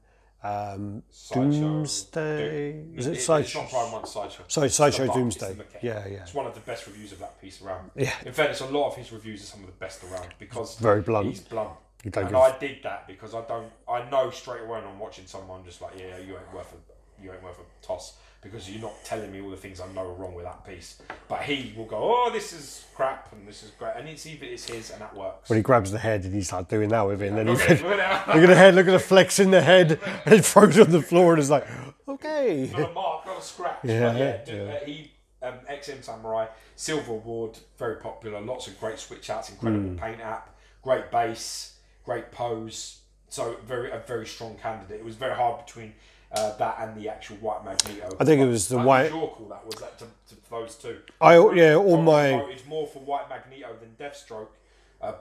A: Doomsday. Is it Sideshow?
B: It's not Prime 1, Sideshow.
A: Sorry, Sideshow Doomsday. Yeah.
B: It's one of the best reviews of that piece around.
A: Yeah.
B: In fairness, a lot of his reviews are some of the best around, because
A: very blunt.
B: He's blunt.
A: And
B: I dig that, because I know straight away when I'm watching someone, just like, yeah, you ain't worth a toss, because you're not telling me all the things I know are wrong with that piece. But he will go, oh, this is crap and this is great, and it's his, and that works.
A: When he grabs the head and he's like doing that with it, and then
B: look
A: look at the head, look at the flex in the head, and he throws it on the floor, and it's like, okay.
B: Not a mark, not a scratch.
A: Yeah.
B: He XM Samurai, Silver Award, very popular, lots of great switch outs, incredible paint app, great base, great pose. So a very strong candidate. It was very hard between that and the actual white Magneto.
A: I think it was the white.
B: Your call, that was that to those two.
A: I
B: voted more for white Magneto than Deathstroke.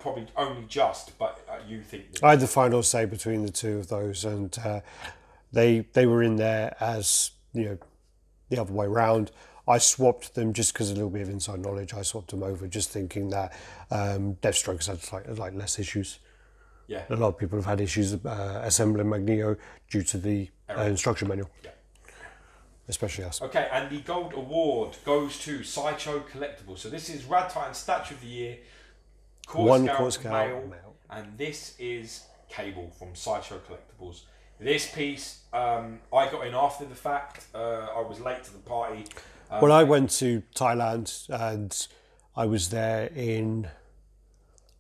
B: Probably only just, but you think.
A: I had the final say between the two of those, and they were in there as, you know, the other way round. I swapped them just because of a little bit of inside knowledge. I swapped them over, just thinking that Deathstroke had like less issues.
B: Yeah.
A: A lot of people have had issues assembling Magneto due to the instruction manual.
B: Yeah.
A: Especially us.
B: Okay, and the gold award goes to Sideshow Collectibles. So this is RaddTitan Statue of the Year, quarter scale male, and this is Cable from Sideshow Collectibles. This piece, I got in after the fact. I was late to the party.
A: Well, I went to Thailand, and I was there in,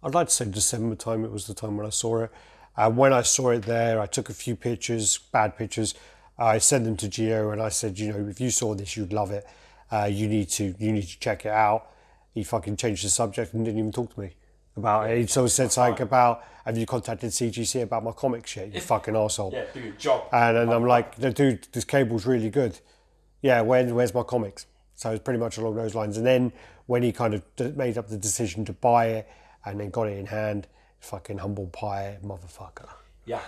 A: I'd like to say December time. It was the time when I saw it. When I saw it there, I took a few pictures, bad pictures. I sent them to Gio, and I said, you know, if you saw this, you'd love it. You need to check it out. He fucking changed the subject and didn't even talk to me. about it. He sort of said something about, have you contacted CGC about my comics yet, you fucking arsehole?
B: Yeah, do your job.
A: And I'm like, dude, this cable's really good. Yeah, where's my comics? So it's pretty much along those lines. And then when he kind of made up the decision to buy it and then got it in hand, fucking humble pie motherfucker.
B: Yeah.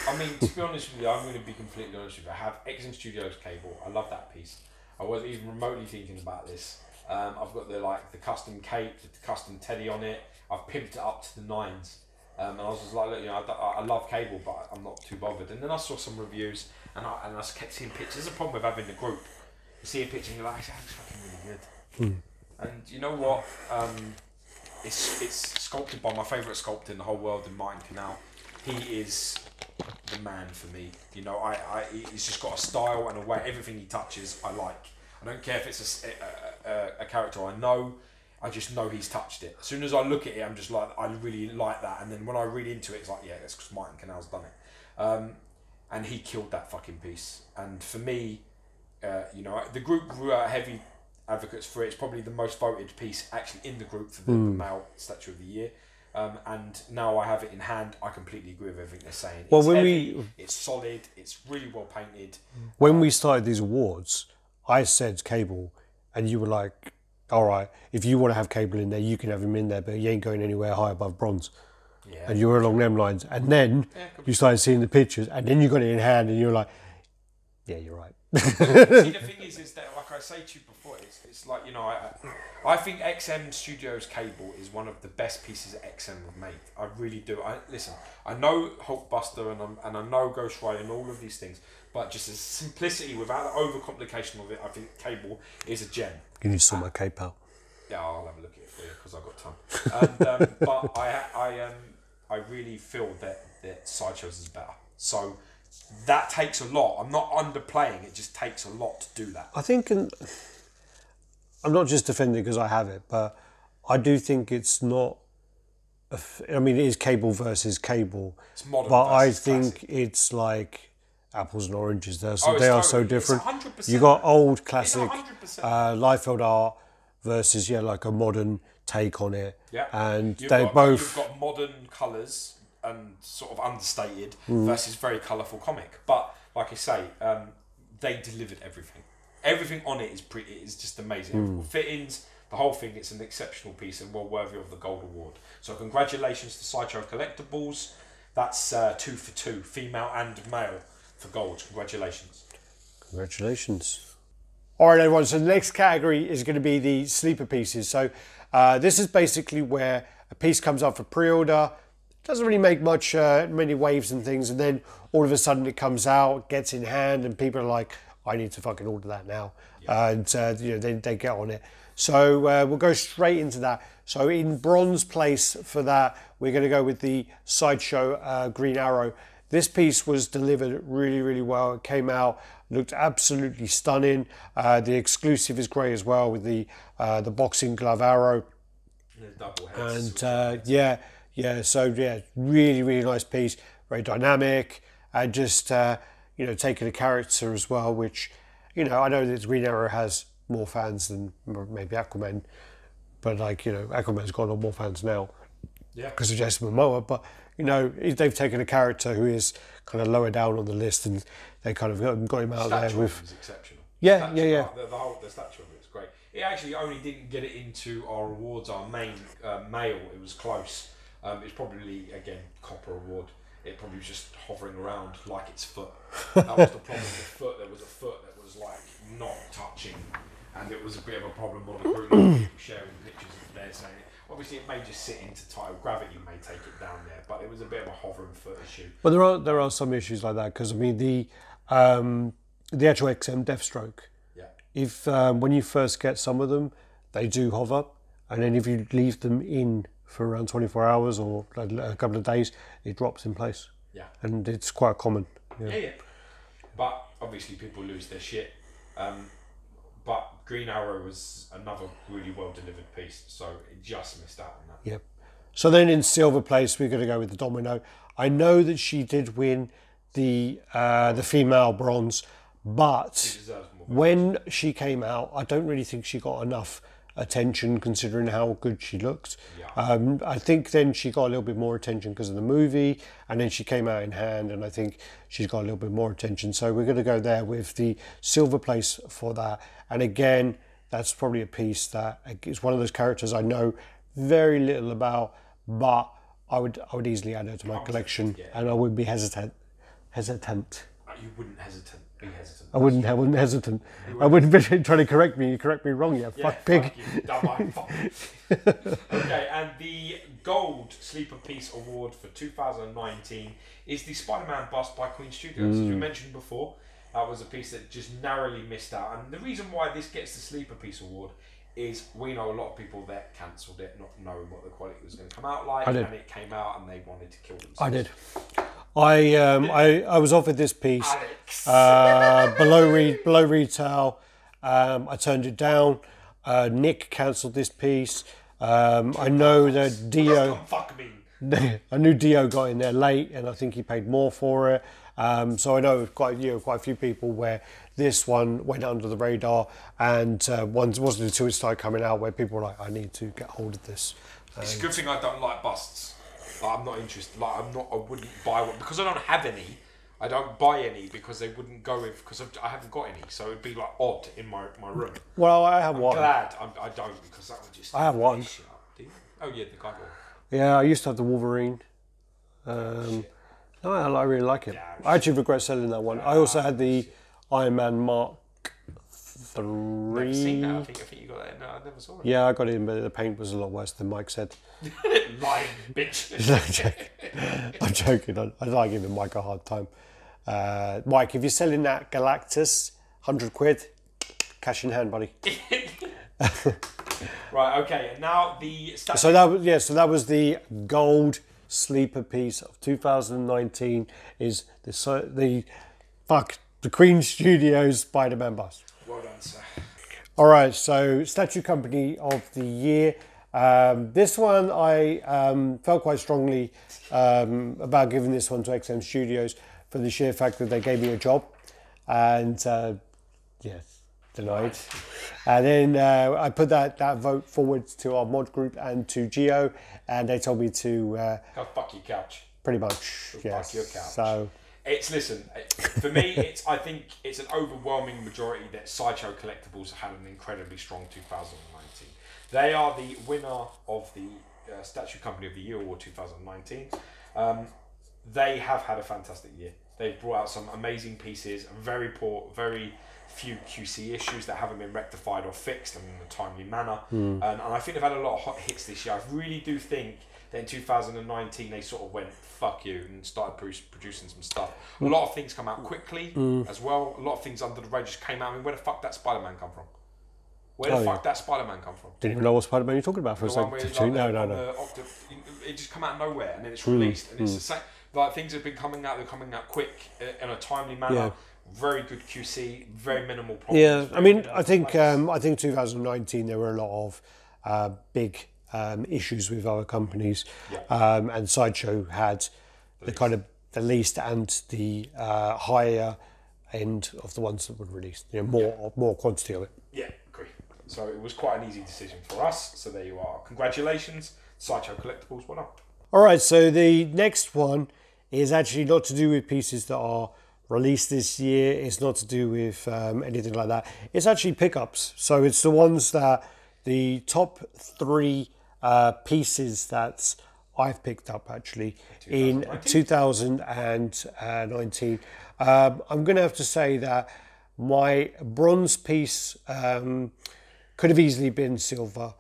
B: I mean, to be honest with you, I'm going to be completely honest with you. I have XM Studios cable. I love that piece. I wasn't even remotely thinking about this. I've got the custom cape, the custom teddy on it. I've pimped it up to the nines. And I was just like, look, you know, I love cable, but I'm not too bothered. And then I saw some reviews, and I kept seeing pictures. There's a problem with having the group. You see a picture, and you're like, that looks fucking really good. And you know what? It's sculpted by my favourite sculptor in the whole world, in Martin Canal. He is the man for me. You know, he's just got a style and a way. Everything he touches, I like. I don't care if it's a character I know. I just know he's touched it. As soon as I look at it, I'm just like, I really like that. And then when I read into it, it's like, yeah, that's because Martin Canal's done it. And he killed that fucking piece. And for me, you know, the group were heavy advocates for it. It's probably the most voted piece actually in the group for the male statue of the year. And now I have it in hand, I completely agree with everything they're saying. Well, it's solid, it's really well painted.
A: When we started these awards, I said cable, and you were like, all right, if you want to have cable in there, you can have him in there, but he ain't going anywhere high above bronze. Yeah. And you were along them lines. And then you started seeing the pictures, and then you got it in hand, and you were like, yeah, you're right.
B: See, the thing is that, like I say to you before, it's like, you know, I think XM Studios cable is one of the best pieces that XM have made. I really do. Listen, I know Hulkbuster and I know Ghost Rider and all of these things, but just the simplicity without the overcomplication of it, I think cable is a gem.
A: Can you saw my cape out?
B: Yeah, I'll have a look at it for you because I've got time. But I really feel that Sideshow's is better. So that takes a lot. I'm not underplaying. It just takes a lot to do that.
A: I think, I'm not just defending because I have it, but I do think it's not. I mean, it is cable versus cable. It's modern, but I think classic. It's like apples and oranges. They are so different. You got old classic Liefeld art versus like a modern take on it. Yeah, and you've
B: got modern colours and sort of understated versus very colourful comic. But like I say, they delivered everything. Everything on it is pretty. It is just amazing. Fittings, the whole thing. It's an exceptional piece and well worthy of the Gold Award. So congratulations to Sideshow Collectibles. That's 2 for 2, female and male for gold. Congratulations. Congratulations.
A: All right, everyone. So the next category is going to be the sleeper pieces. So this is basically where a piece comes up for pre-order. Doesn't really make much, many waves and things, and then all of a sudden it comes out, gets in hand, and people are like, I need to fucking order that now. Yeah. And you know, they get on it. So we'll go straight into that. So in bronze place for that, we're going to go with the Sideshow Green Arrow. This piece was delivered really, really well. It came out, looked absolutely stunning. The exclusive is great as well with the boxing glove arrow.
B: Double heads.
A: And so really, really nice piece. Very dynamic, and just you know, taking a character as well, which, you know, I know that Green Arrow has more fans than maybe Aquaman, but like, you know, Aquaman's got a lot more fans now because of Jason Momoa, but you know, they've taken a character who is kind of lower down on the list, and they kind of got him out there with.
B: Is exceptional.
A: The
B: statue of it is great. It actually only didn't get it into our awards, our main male. It was close. It's probably again copper award. It probably was just hovering around like its foot. That was the problem with the foot. There was a foot that was like not touching, and it was a bit of a problem on the group. People sharing pictures of there saying, obviously it may just sit into tidal gravity, may take it down there, but it was a bit of a hovering foot issue.
A: Well, there are some issues like that, because I mean the actual XM Deathstroke. Yeah. If when you first get some of them, they do hover, and then if you leave them in for around 24 hours or a couple of days, it drops in place. Yeah. And it's quite common.
B: Yeah. But obviously people lose their shit. But Green Arrow was another really well delivered piece, so it just missed out on that.
A: Yep. So then in silver place, we're going to go with the Domino. I know that she did win the female bronze, but when she came out, I don't really think she got enough attention considering how good she looked.
B: Yeah.
A: I think then she got a little bit more attention because of the movie, and then she came out in hand, and I think she's got a little bit more attention. So we're going to go there with the silver place for that. And again, that's probably a piece that is one of those characters I know very little about, but I would easily add her to my collection, and I would be hesitant.
B: You wouldn't be hesitant.
A: I wouldn't hesitant. I wouldn't be trying to correct me. You correct me wrong, fuck pig.
B: Okay, and the Gold Sleeper Piece Award for 2019 is the Spider-Man bust by Queen Studios. As we mentioned before, that was a piece that just narrowly missed out. And the reason why this gets the Sleeper Piece Award is we know a lot of people that cancelled it, not knowing what the quality was going to come out like, and it came out and they wanted to kill themselves.
A: I did. I was offered this piece below retail. I turned it down. Nick cancelled this piece. I know that Dio. I knew Dio got in there late, and I think he paid more for it. So I know quite a few people where this one went under the radar, and wasn't until it started coming out where people were like, I need to get hold of this.
B: It's a good thing I don't like busts. Like, I'm not interested. I wouldn't buy one because I don't have any. I don't buy any because they wouldn't go with, because I haven't got any, so it'd be like odd in my room.
A: Well, I have one.
B: Glad I don't, because that would just.
A: I have one.
B: Shit up, do you? Oh yeah, the guy one.
A: Yeah, I used to have the Wolverine. No, I really like it. Yeah, I actually regret selling that one. I also had the Iron Man Mark 3.
B: Never seen that. I think you got that. No, I never saw it.
A: Yeah, I got it in, but the paint was a lot worse than Mike said.
B: Lying bitch.
A: I'm joking. I like giving Mike a hard time. Mike, if you're selling that Galactus, 100 quid, cash in hand, buddy.
B: Right. Okay. And now the statue.
A: So that was the Gold Sleeper Piece of 2019. Is the Queen Studios Spider-Man bust.
B: Well done, sir.
A: All right. So Statue Company of the Year. This one I felt quite strongly about giving this one to XM Studios for the sheer fact that they gave me a job, and denied. And then I put that vote forward to our mod group and to Geo, and they told me to
B: go fuck your couch.
A: Pretty much, yes.
B: Fuck your couch.
A: So
B: for me, I think it's an overwhelming majority that Sideshow Collectibles had an incredibly strong 2019. They are the winner of the Statue Company of the Year Award 2019. They have had a fantastic year. They've brought out some amazing pieces, very few QC issues that haven't been rectified or fixed in a timely manner. And I think they've had a lot of hot hits this year. I really do think that in 2019 they sort of went, fuck you, and started producing some stuff. A lot of things come out quickly as well. A lot of things under the radar just came out. I mean, where the fuck that Spider-Man come from? Where the fuck that Spider-Man come from?
A: Didn't even know what Spider-Man you're talking about for a second. No.
B: It just come out of nowhere and then it's released. And it's the same. Like, things have been coming out, they're coming out quick in a timely manner. Yeah. Very good QC, very minimal problems.
A: Yeah, I mean, I think 2019 there were a lot of big issues with other companies, and Sideshow had the least and the higher end of the ones that were released. More quantity of it.
B: Yeah, agree. So it was quite an easy decision for us. So there you are. Congratulations, Sideshow Collectibles. Well done.
A: All right. So the next one is actually not to do with pieces that are released this year. It's not to do with anything like that. It's actually pickups. So it's the ones that the top 3 pieces that I've picked up actually in 2019. I'm going to have to say that my bronze piece could have easily been silver,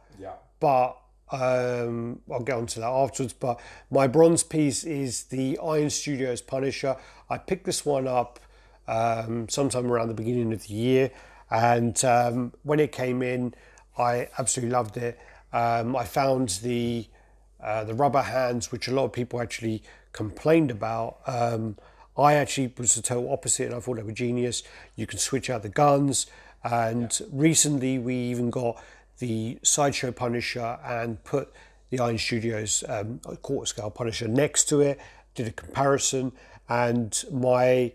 A: but I'll get onto that afterwards. But my bronze piece is the Iron Studios Punisher. I picked this one up sometime around the beginning of the year, and when it came in, I absolutely loved it. I found the rubber hands, which a lot of people actually complained about. I actually was the total opposite, and I thought they were genius. You can switch out the guns, and recently we even got the Sideshow Punisher and put the Iron Studios quarter scale Punisher next to it, did a comparison, and my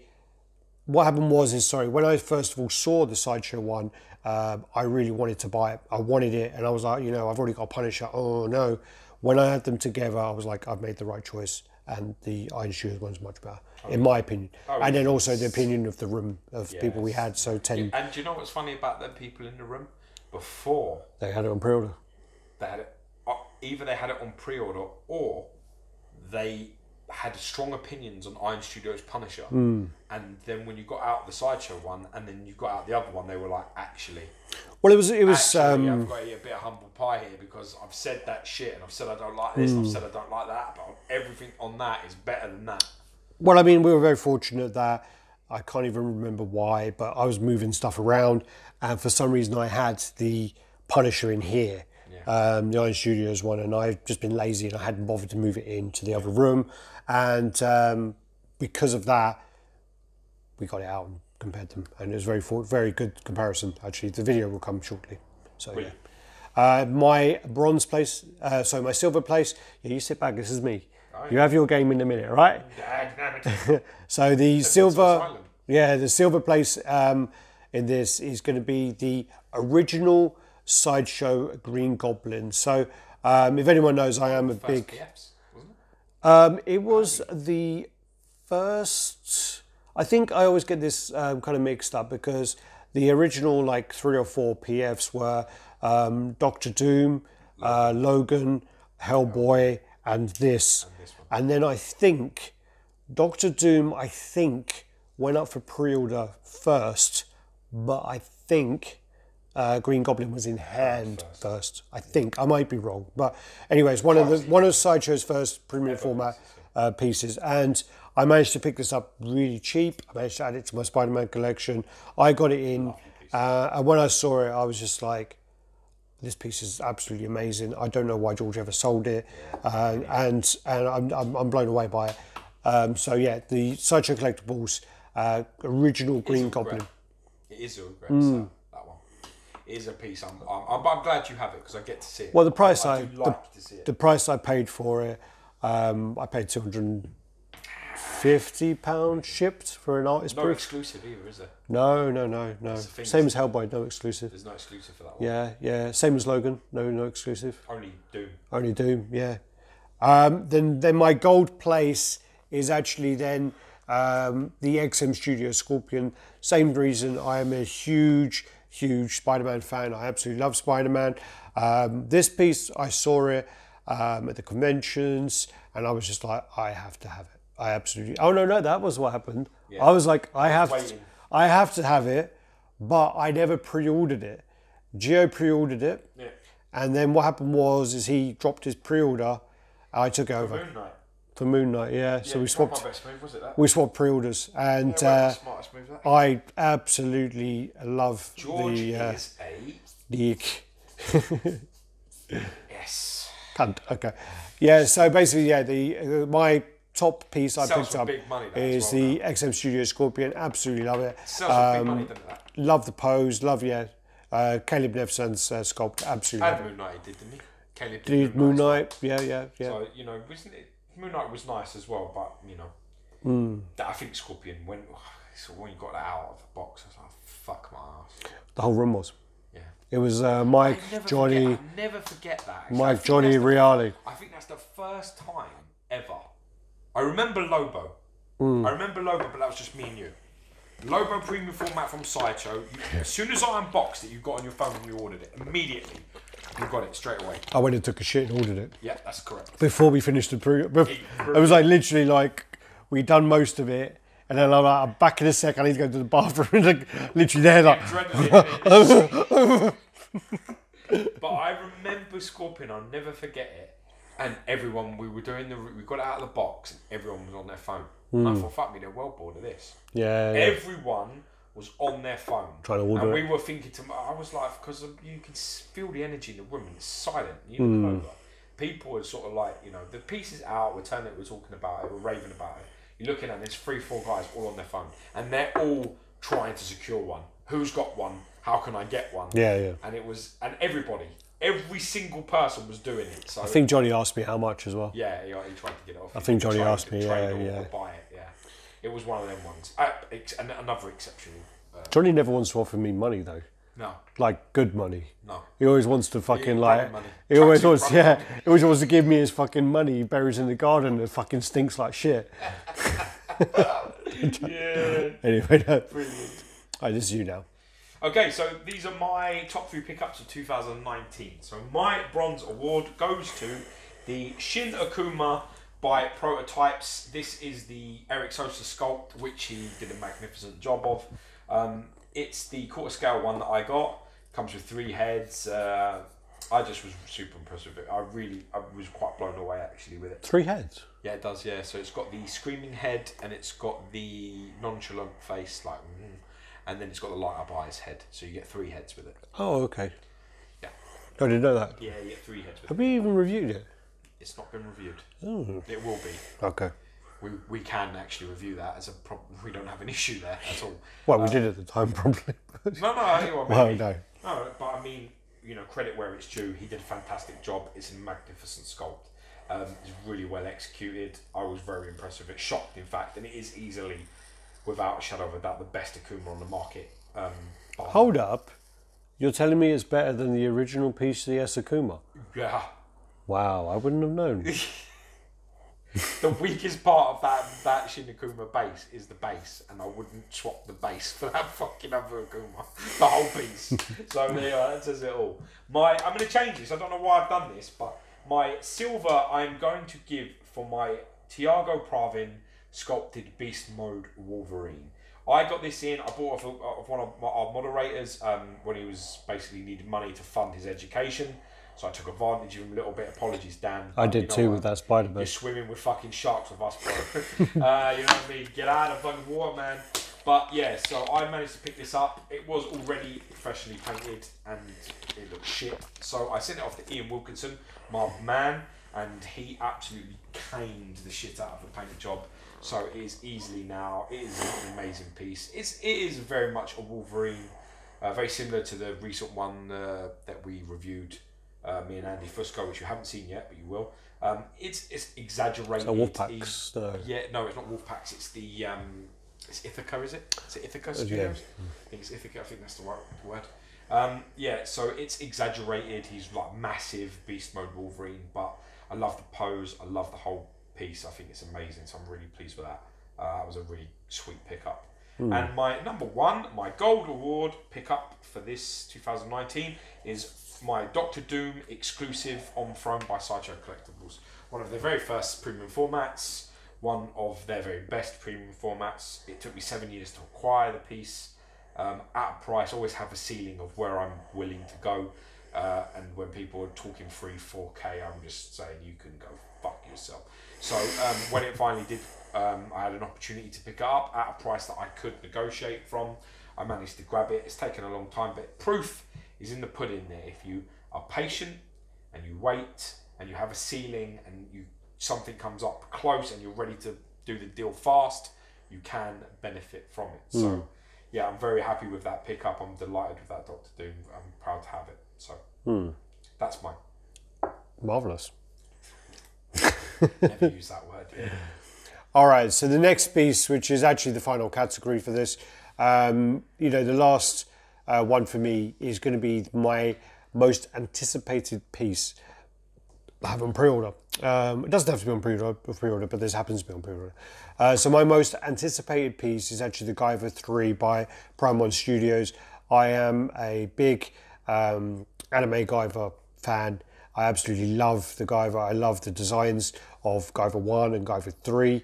A: what happened was, sorry, when I first of all saw the Sideshow one, I really wanted to buy it. I wanted it, and I was like, you know, I've already got a Punisher. Oh no! When I had them together, I was like, I've made the right choice, and the Iron Studios one's much better, in my opinion. And then also the opinion of the room of people we had. So 10.
B: And do you know what's funny about the people in the room? Before
A: They had it on pre-order.
B: they had it, either they had it on pre-order or they had strong opinions on Iron Studios Punisher, and then when you got out the Sideshow one, and then you got out the other one, they were like, actually,
A: Well, it was.
B: I've got to eat a bit of humble pie here because I've said that shit, and I've said I don't like this, and I've said I don't like that, but everything on that is better than that.
A: Well, I mean, we were very fortunate that I can't even remember why, but I was moving stuff around, and for some reason I had the Punisher in here, the Iron Studios one, and I've just been lazy and I hadn't bothered to move it into the other room, and because of that, we got it out and compared them, and it was very good comparison. Actually, the video will come shortly. So
B: Brilliant.
A: yeah, my bronze place, my silver place. Yeah, you sit back. This is me. You have your game in a minute, right? So the silver, the silver place in this is going to be the original Sideshow Green Goblin. So if anyone knows, I am a big.
B: PFs, wasn't it?
A: It was the first. I think I always get this kind of mixed up because the original like 3 or 4 PFs were Doctor Doom, Logan, Hellboy, and this. And then I think Doctor Doom, went up for pre-order first, but I think Green Goblin was in hand first. I think I might be wrong, but anyways, one of Sideshow's first premium format pieces, and I managed to pick this up really cheap. I managed to add it to my Spider-Man collection. I got it in, and when I saw it, I was just like, this piece is absolutely amazing. I don't know why George ever sold it, and I'm blown away by it. So yeah, the Sideshow Collectibles original Green Goblin.
B: It is a regret. So that one. It is a piece. I'm glad you have it because I get to see it.
A: Well, the price
B: the
A: price I paid for it, I paid £250 shipped for an artist
B: no
A: proof.
B: exclusive either, is there?
A: No. Same as Hellboy, no exclusive.
B: There's no exclusive for that one.
A: Yeah. Same as Logan, no exclusive.
B: Only Doom.
A: Yeah. Then my gold place is actually then the XM Studio Scorpion. Same reason, I am a huge Spider-Man fan. I absolutely love Spider-Man. This piece, I saw it at the conventions, and I was just like, I have to have it. I absolutely. Oh no, that was what happened. Yeah. I was like, I have to have it, but I never pre-ordered it. Gio pre-ordered it, and then what happened was he dropped his pre-order. I took over.
B: Moon Knight.
A: For Moon Knight, yeah. So we swapped.
B: My best move, was it that?
A: We swapped pre-orders, and
B: smartest move, that.
A: I absolutely love
B: George is
A: the.
B: Yes.
A: Cunt. Okay. Yeah. So basically, yeah. My top piece I picked up is the XM Studio Scorpion. Absolutely love it.
B: Sells for big money, doesn't it?
A: Love the pose. Love Caleb Nevson's sculpt. Absolutely.
B: And Moon Knight did, didn't he? Caleb
A: did Moon Knight. Yeah.
B: So wasn't it? Moon Knight was nice as well, but I think Scorpion when you got that out of the box, I was like, fuck my ass.
A: The whole room was.
B: Yeah.
A: It was Mike, Johnny.
B: I never forget that. Actually.
A: Mike, Johnny, Reale.
B: I think that's the first time ever. I remember Lobo. But that was just me and you. Lobo premium format from Sideshow. As soon as I unboxed it, you got on your phone and you ordered it immediately. You got it straight away.
A: I went and took a shit and ordered it.
B: Yeah, that's correct.
A: Before we finished the pre, it was like literally like we'd done most of it, and then I'm like, I'm back in a sec. I need to go to the bathroom. Like, literally there, like.
B: But I remember Scorpion. I'll never forget it. And everyone, we got it out of the box, and everyone was on their phone. And I thought, fuck me, they're well bored of this.
A: Yeah.
B: Everyone was on their phone.
A: Trying to order
B: and
A: it.
B: we were thinking I was like, because you can feel the energy in the room, and it's silent. You look over. People are sort of like, the piece is out, we're talking about it, we're raving about it. You're looking at it, there's 3-4 guys all on their phone. And they're all trying to secure one. Who's got one? How can I get one?
A: Yeah.
B: And every single person was doing it. So
A: I think Johnny asked me how much as well.
B: Yeah, he tried to get it off.
A: I think Johnny asked me,
B: or buy it, yeah. It was one of them ones. Another exceptional.
A: Johnny never wants to offer me money though.
B: No.
A: Like good money.
B: No.
A: He always wants to fucking like.
B: Money.
A: He always wants, yeah. He always wants to give me his fucking money. He buries in the garden. It fucking stinks like shit.
B: Yeah.
A: Anyway, no.
B: Brilliant.
A: Alright, this is you now.
B: Okay, so these are my top 3 pickups of 2019. So my bronze award goes to the Shin Akuma by Prototypes. This is the Eric Sosa sculpt, which he did a magnificent job of. It's the quarter scale one that I got. Comes with 3 heads. I just was super impressed with it. I was quite blown away actually with it.
A: 3 heads?
B: Yeah, it does, yeah. So it's got the screaming head and it's got the nonchalant face, like, and then it's got the light up eyes head. So you get 3 heads with it.
A: Oh, okay.
B: Yeah.
A: I didn't know that.
B: Yeah, you get 3 heads with
A: Have
B: it.
A: we even reviewed it?
B: It's not been reviewed.
A: Oh.
B: It will be.
A: Okay.
B: We can actually review that as a problem. We don't have an issue there at all.
A: Well, we did at the time, probably.
B: No, well,
A: well,
B: maybe.
A: no.
B: No, but I mean, credit where it's due. He did a fantastic job. It's a magnificent sculpt. It's really well executed. I was very impressed with it. Shocked, in fact, and it is easily, without a shadow of a doubt, the best Akuma on the market.
A: Hold up. You're telling me it's better than the original PCS Akuma?
B: Yeah.
A: Wow, I wouldn't have known.
B: The weakest part of that Shin Akuma base is the base, and I wouldn't swap the base for that fucking other Akuma. The whole piece. So there you are, that says it all. I'm going to change this. I don't know why I've done this, but my silver I'm going to give for my Tiago Pravin sculpted Beast Mode Wolverine. I got this in. I bought it off one of our moderators when he was basically needing money to fund his education. So I took advantage of him a little bit. Apologies, Dan.
A: I did too with that Spider-Man.
B: You're swimming with fucking sharks with us, bro. You know what I mean? Get out of fucking water, man. But yeah, so I managed to pick this up. It was already professionally painted and it looked shit. So I sent it off to Ian Wilkinson, my man, and he absolutely caned the shit out of the painted job. So it is easily now. It is an amazing piece. It is very much a Wolverine, very similar to the recent one that we reviewed. Me and Andy Fusco, which you haven't seen yet, but you will. It's exaggerated.
A: So Wolfpacks.
B: Yeah, no, it's not Wolfpacks. It's the it's Ithaca, is it? Is it Ithaca Studios?
A: Yeah.
B: I think it's Ithaca. I think that's the right word. Yeah, so it's exaggerated. He's like massive beast mode Wolverine, but I love the pose. I love the whole piece. I think it's amazing. So I'm really pleased with that. That was a really sweet pickup. And my number 1, my gold award pickup for this 2019 is my Doctor Doom exclusive on Throne by Sideshow Collectibles. One of their very first premium formats, one of their very best premium formats. It took me 7 years to acquire the piece. At a price, always have a ceiling of where I'm willing to go. And when people are talking 3-4K, I'm just saying you can go fuck yourself. So when it finally did, I had an opportunity to pick it up at a price that I could negotiate from. I managed to grab it. It's taken a long time, but proof is in the pudding there. If you are patient and you wait and you have a ceiling and something comes up close and you're ready to do the deal fast, you can benefit from it. So yeah, I'm very happy with that pickup. I'm delighted with that Doctor Doom. I'm proud to have it. So that's mine.
A: Marvellous.
B: Never use that word yet.
A: All right, so the next piece, which is actually the final category for this, the last one for me is going to be my most anticipated piece I have on pre-order. It doesn't have to be on pre-order, but this happens to be on pre-order. So my most anticipated piece is actually the Guyver 3 by Prime One Studios. I am a big anime Guyver fan. I absolutely love the Guyver. I love the designs of Guyver 1 and Guyver 3.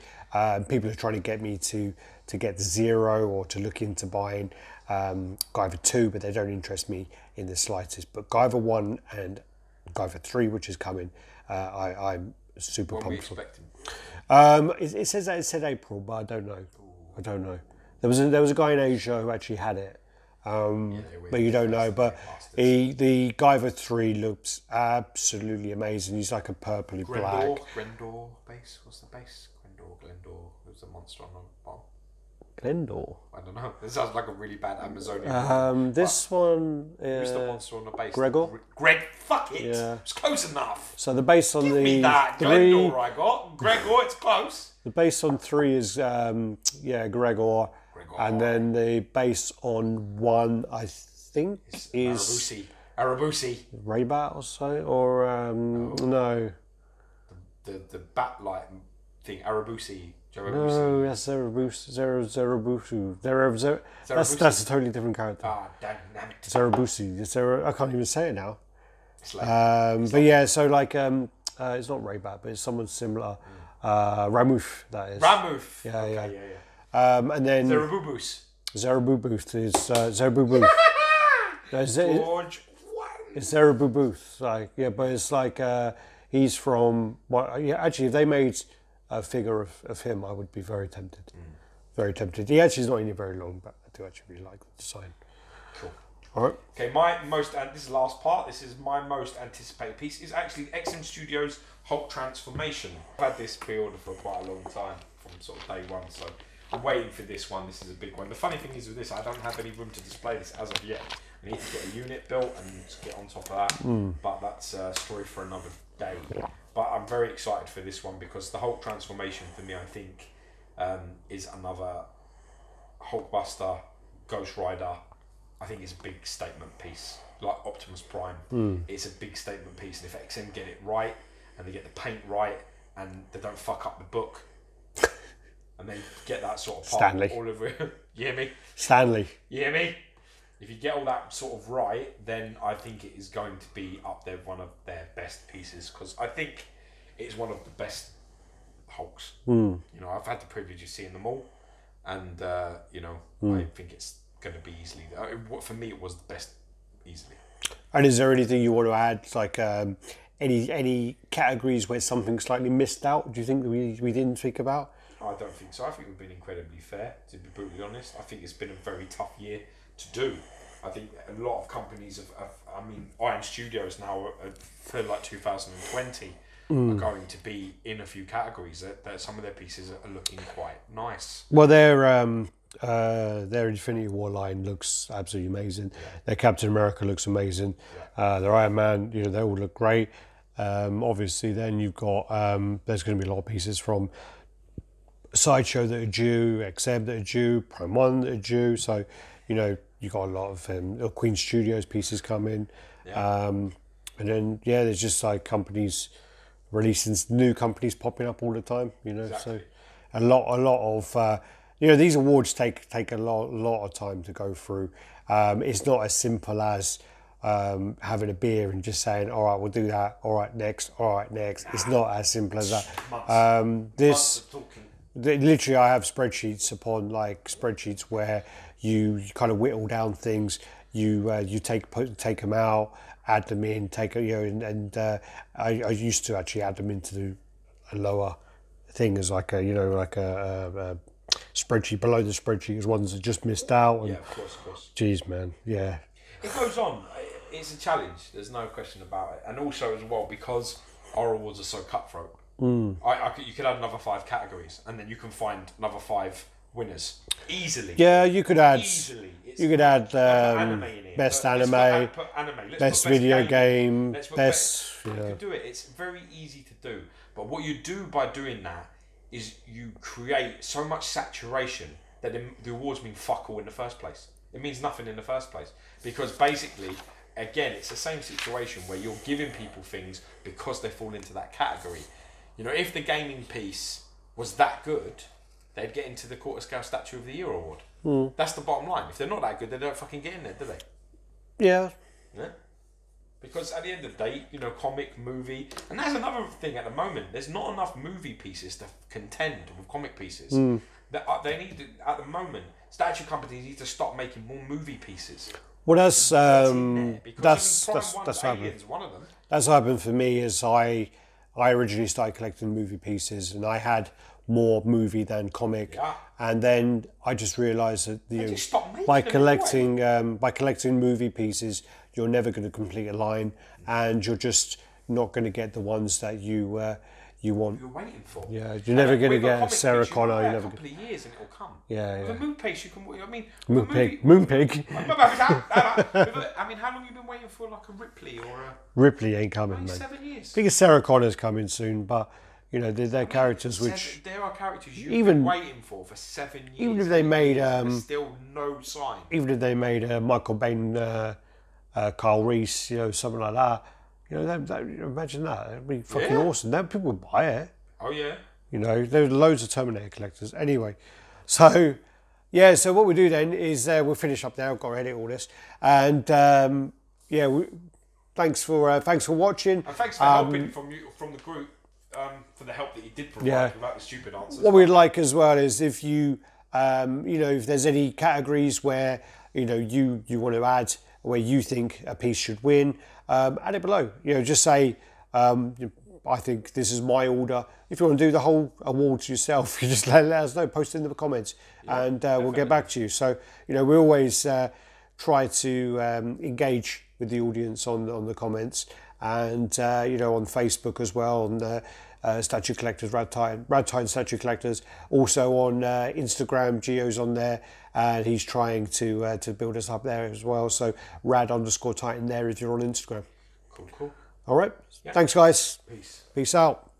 A: People are trying to get me to get the 0 or to look into buying Guyver 2, but they don't interest me in the slightest. But Guyver 1 and Guyver 3, which is coming, I'm super
B: What are we
A: pumped for.
B: expecting?
A: It said April, but I don't know. I don't know. There was a guy in Asia who actually had it. But you don't know. But the Guyver 3 looks absolutely amazing. He's like a purpley black.
B: Grendor base. What's the base? Glendor. There's a monster on the bottom.
A: Glendor.
B: I don't know. This sounds like a really bad Amazonian.
A: This one.
B: Who's the monster on the base?
A: Gregor.
B: Greg. Fuck it.
A: Yeah.
B: It's close enough.
A: So the base on
B: Give
A: the
B: me that.
A: 3.
B: Glendor I got. Gregor. It's close.
A: The base on 3 is Gregor. And then the base on 1, I think, is
B: Arabusi.
A: Raybat or so, or no.
B: The bat-like thing, Arabusi.
A: No, that's Zerabusu. That's a totally different character.
B: Ah, damn it.
A: Zerabusi. I can't even say it now. But yeah, so like, it's not Raybat, but it's someone similar. Ramuth, that is.
B: Ramuth.
A: Yeah,
B: okay,
A: yeah. And then
B: Zerabubus.
A: Zerabubooth is Zerabubooth.
B: George.
A: It's Zerabubooth, like but it's like he's from. Well, yeah, actually, if they made a figure of him, I would be very tempted. Very tempted. He actually is not even very long, but I do actually really like the design.
B: Cool.
A: All right.
B: Okay, this is the last part. This is my most anticipated piece. It's actually XM Studios Hulk Transformation. I've had this pre-order for quite a long time, from sort of day one, so I'm waiting for this one. This is a big one. The funny thing is with this, I don't have any room to display this as of yet. I need to get a unit built and get on top of that, but that's a story for another day. But I'm very excited for this one because the Hulk Transformation for me, I think, is another Hulkbuster, Ghost Rider. I think it's a big statement piece, like Optimus Prime. It's a big statement piece, and if XM get it right, and they get the paint right, and they don't fuck up the book, and they get that sort of part
A: Stanley.
B: all over it. You hear me?
A: Stanley.
B: You hear me? If you get all that sort of right, then I think it is going to be up there, one of their best pieces, because I think it's one of the best Hulks. You know, I've had the privilege of seeing them all, and you know, I think it's going to be easily. For me, it was the best, easily.
A: And is there anything you want to add, like any categories where something slightly missed out? Do you think that we didn't speak about?
B: I don't think so. I think we've been incredibly fair, to be brutally honest. I think it's been a very tough year to do. I think a lot of companies Iron Studios now for like 2020 are going to be in a few categories that some of their pieces are looking quite nice.
A: Well, their Infinity War line looks absolutely amazing. Yeah. Their Captain America looks amazing. Yeah. Their Iron Man, you know, they all look great. Obviously, then you've got there's going to be a lot of pieces from Sideshow that are due, XM that are due, Prime 1 that are due. So, you know, you got a lot of Queen Studios pieces coming. Yeah. And then, yeah, there's just like companies releasing, new companies popping up all the time, you know. Exactly. So a lot of, you know, these awards take a lot of time to go through. It's not as simple as having a beer and just saying, all right, we'll do that. All right, next. All right, next. It's not as simple as that. Months of talking. Literally, I have spreadsheets upon like spreadsheets where you kind of whittle down things. You take them out, add them in, I used to actually add them into a lower thing as like a spreadsheet below the spreadsheet as ones that just missed out. And,
B: yeah, of course.
A: Geez, man, yeah.
B: It goes on. It's a challenge. There's no question about it. And also as well because our awards are so cutthroat. You could add another 5 categories, and then you can find another 5 winners easily.
A: Yeah, you could add.
B: Easily.
A: You could add best anime, best video game, best.
B: You can do it. It's very easy to do. But what you do by doing that is you create so much saturation that the awards mean fuck all in the first place. It means nothing in the first place because basically, again, it's the same situation where you're giving people things because they fall into that category. You know, if the gaming piece was that good, they'd get into the Quarter Scale Statue of the Year award. That's the bottom line. If they're not that good, they don't fucking get in there, do they?
A: Yeah.
B: Because at the end of the day, you know, comic, movie, and that's another thing at the moment. There's not enough movie pieces to contend with comic pieces. They need to, at the moment, statue companies need to stop making more movie pieces.
A: Well, that's what happened.
B: One of them.
A: That's what happened for me. Is I originally started collecting movie pieces, and I had more movie than comic, and then I just realised that by collecting movie pieces, you're never going to complete a line, and you're just not going to get the ones that you you want.
B: You're waiting for.
A: Yeah, you're never going to get a Sarah Connor.
B: You
A: never
B: a couple of years and it'll come.
A: Yeah,
B: With
A: yeah.
B: a moon pace, you can. I mean,
A: Moonpig.
B: I mean, how long have you been waiting for, like a Ripley or a?
A: Ripley ain't coming, man.
B: 7 years.
A: I think Sarah Connor's coming soon, but you know they're characters which
B: there are characters you've
A: even
B: been waiting for 7 years.
A: even if they made
B: there's still no sign.
A: even if they made Michael Bain, Carl Reese, you know, something like that, you know, imagine that. It'd be fucking awesome. Then people would buy it.
B: Oh yeah.
A: You know, there's loads of Terminator collectors. Anyway, so yeah, so what we do then is we'll finish up now. I've got to edit all this, and thanks for watching.
B: And thanks for helping from the group. For the help that you did provide without the stupid answers.
A: What we'd like as well is if you, if there's any categories where, you want to add where you think a piece should win, add it below. Just say, I think this is my order. If you want to do the whole awards yourself, you just let us know, post it in the comments, and we'll get back to you. So, we always try to engage with the audience on the comments. And, on Facebook as well, on Statue Collectors, RaddTitan Statue Collectors. Also on Instagram, Gio's on there, and he's trying to build us up there as well. So Radd_Titan there if you're on Instagram.
B: Cool.
A: All right. Yeah. Thanks, guys.
B: Peace.
A: Peace out.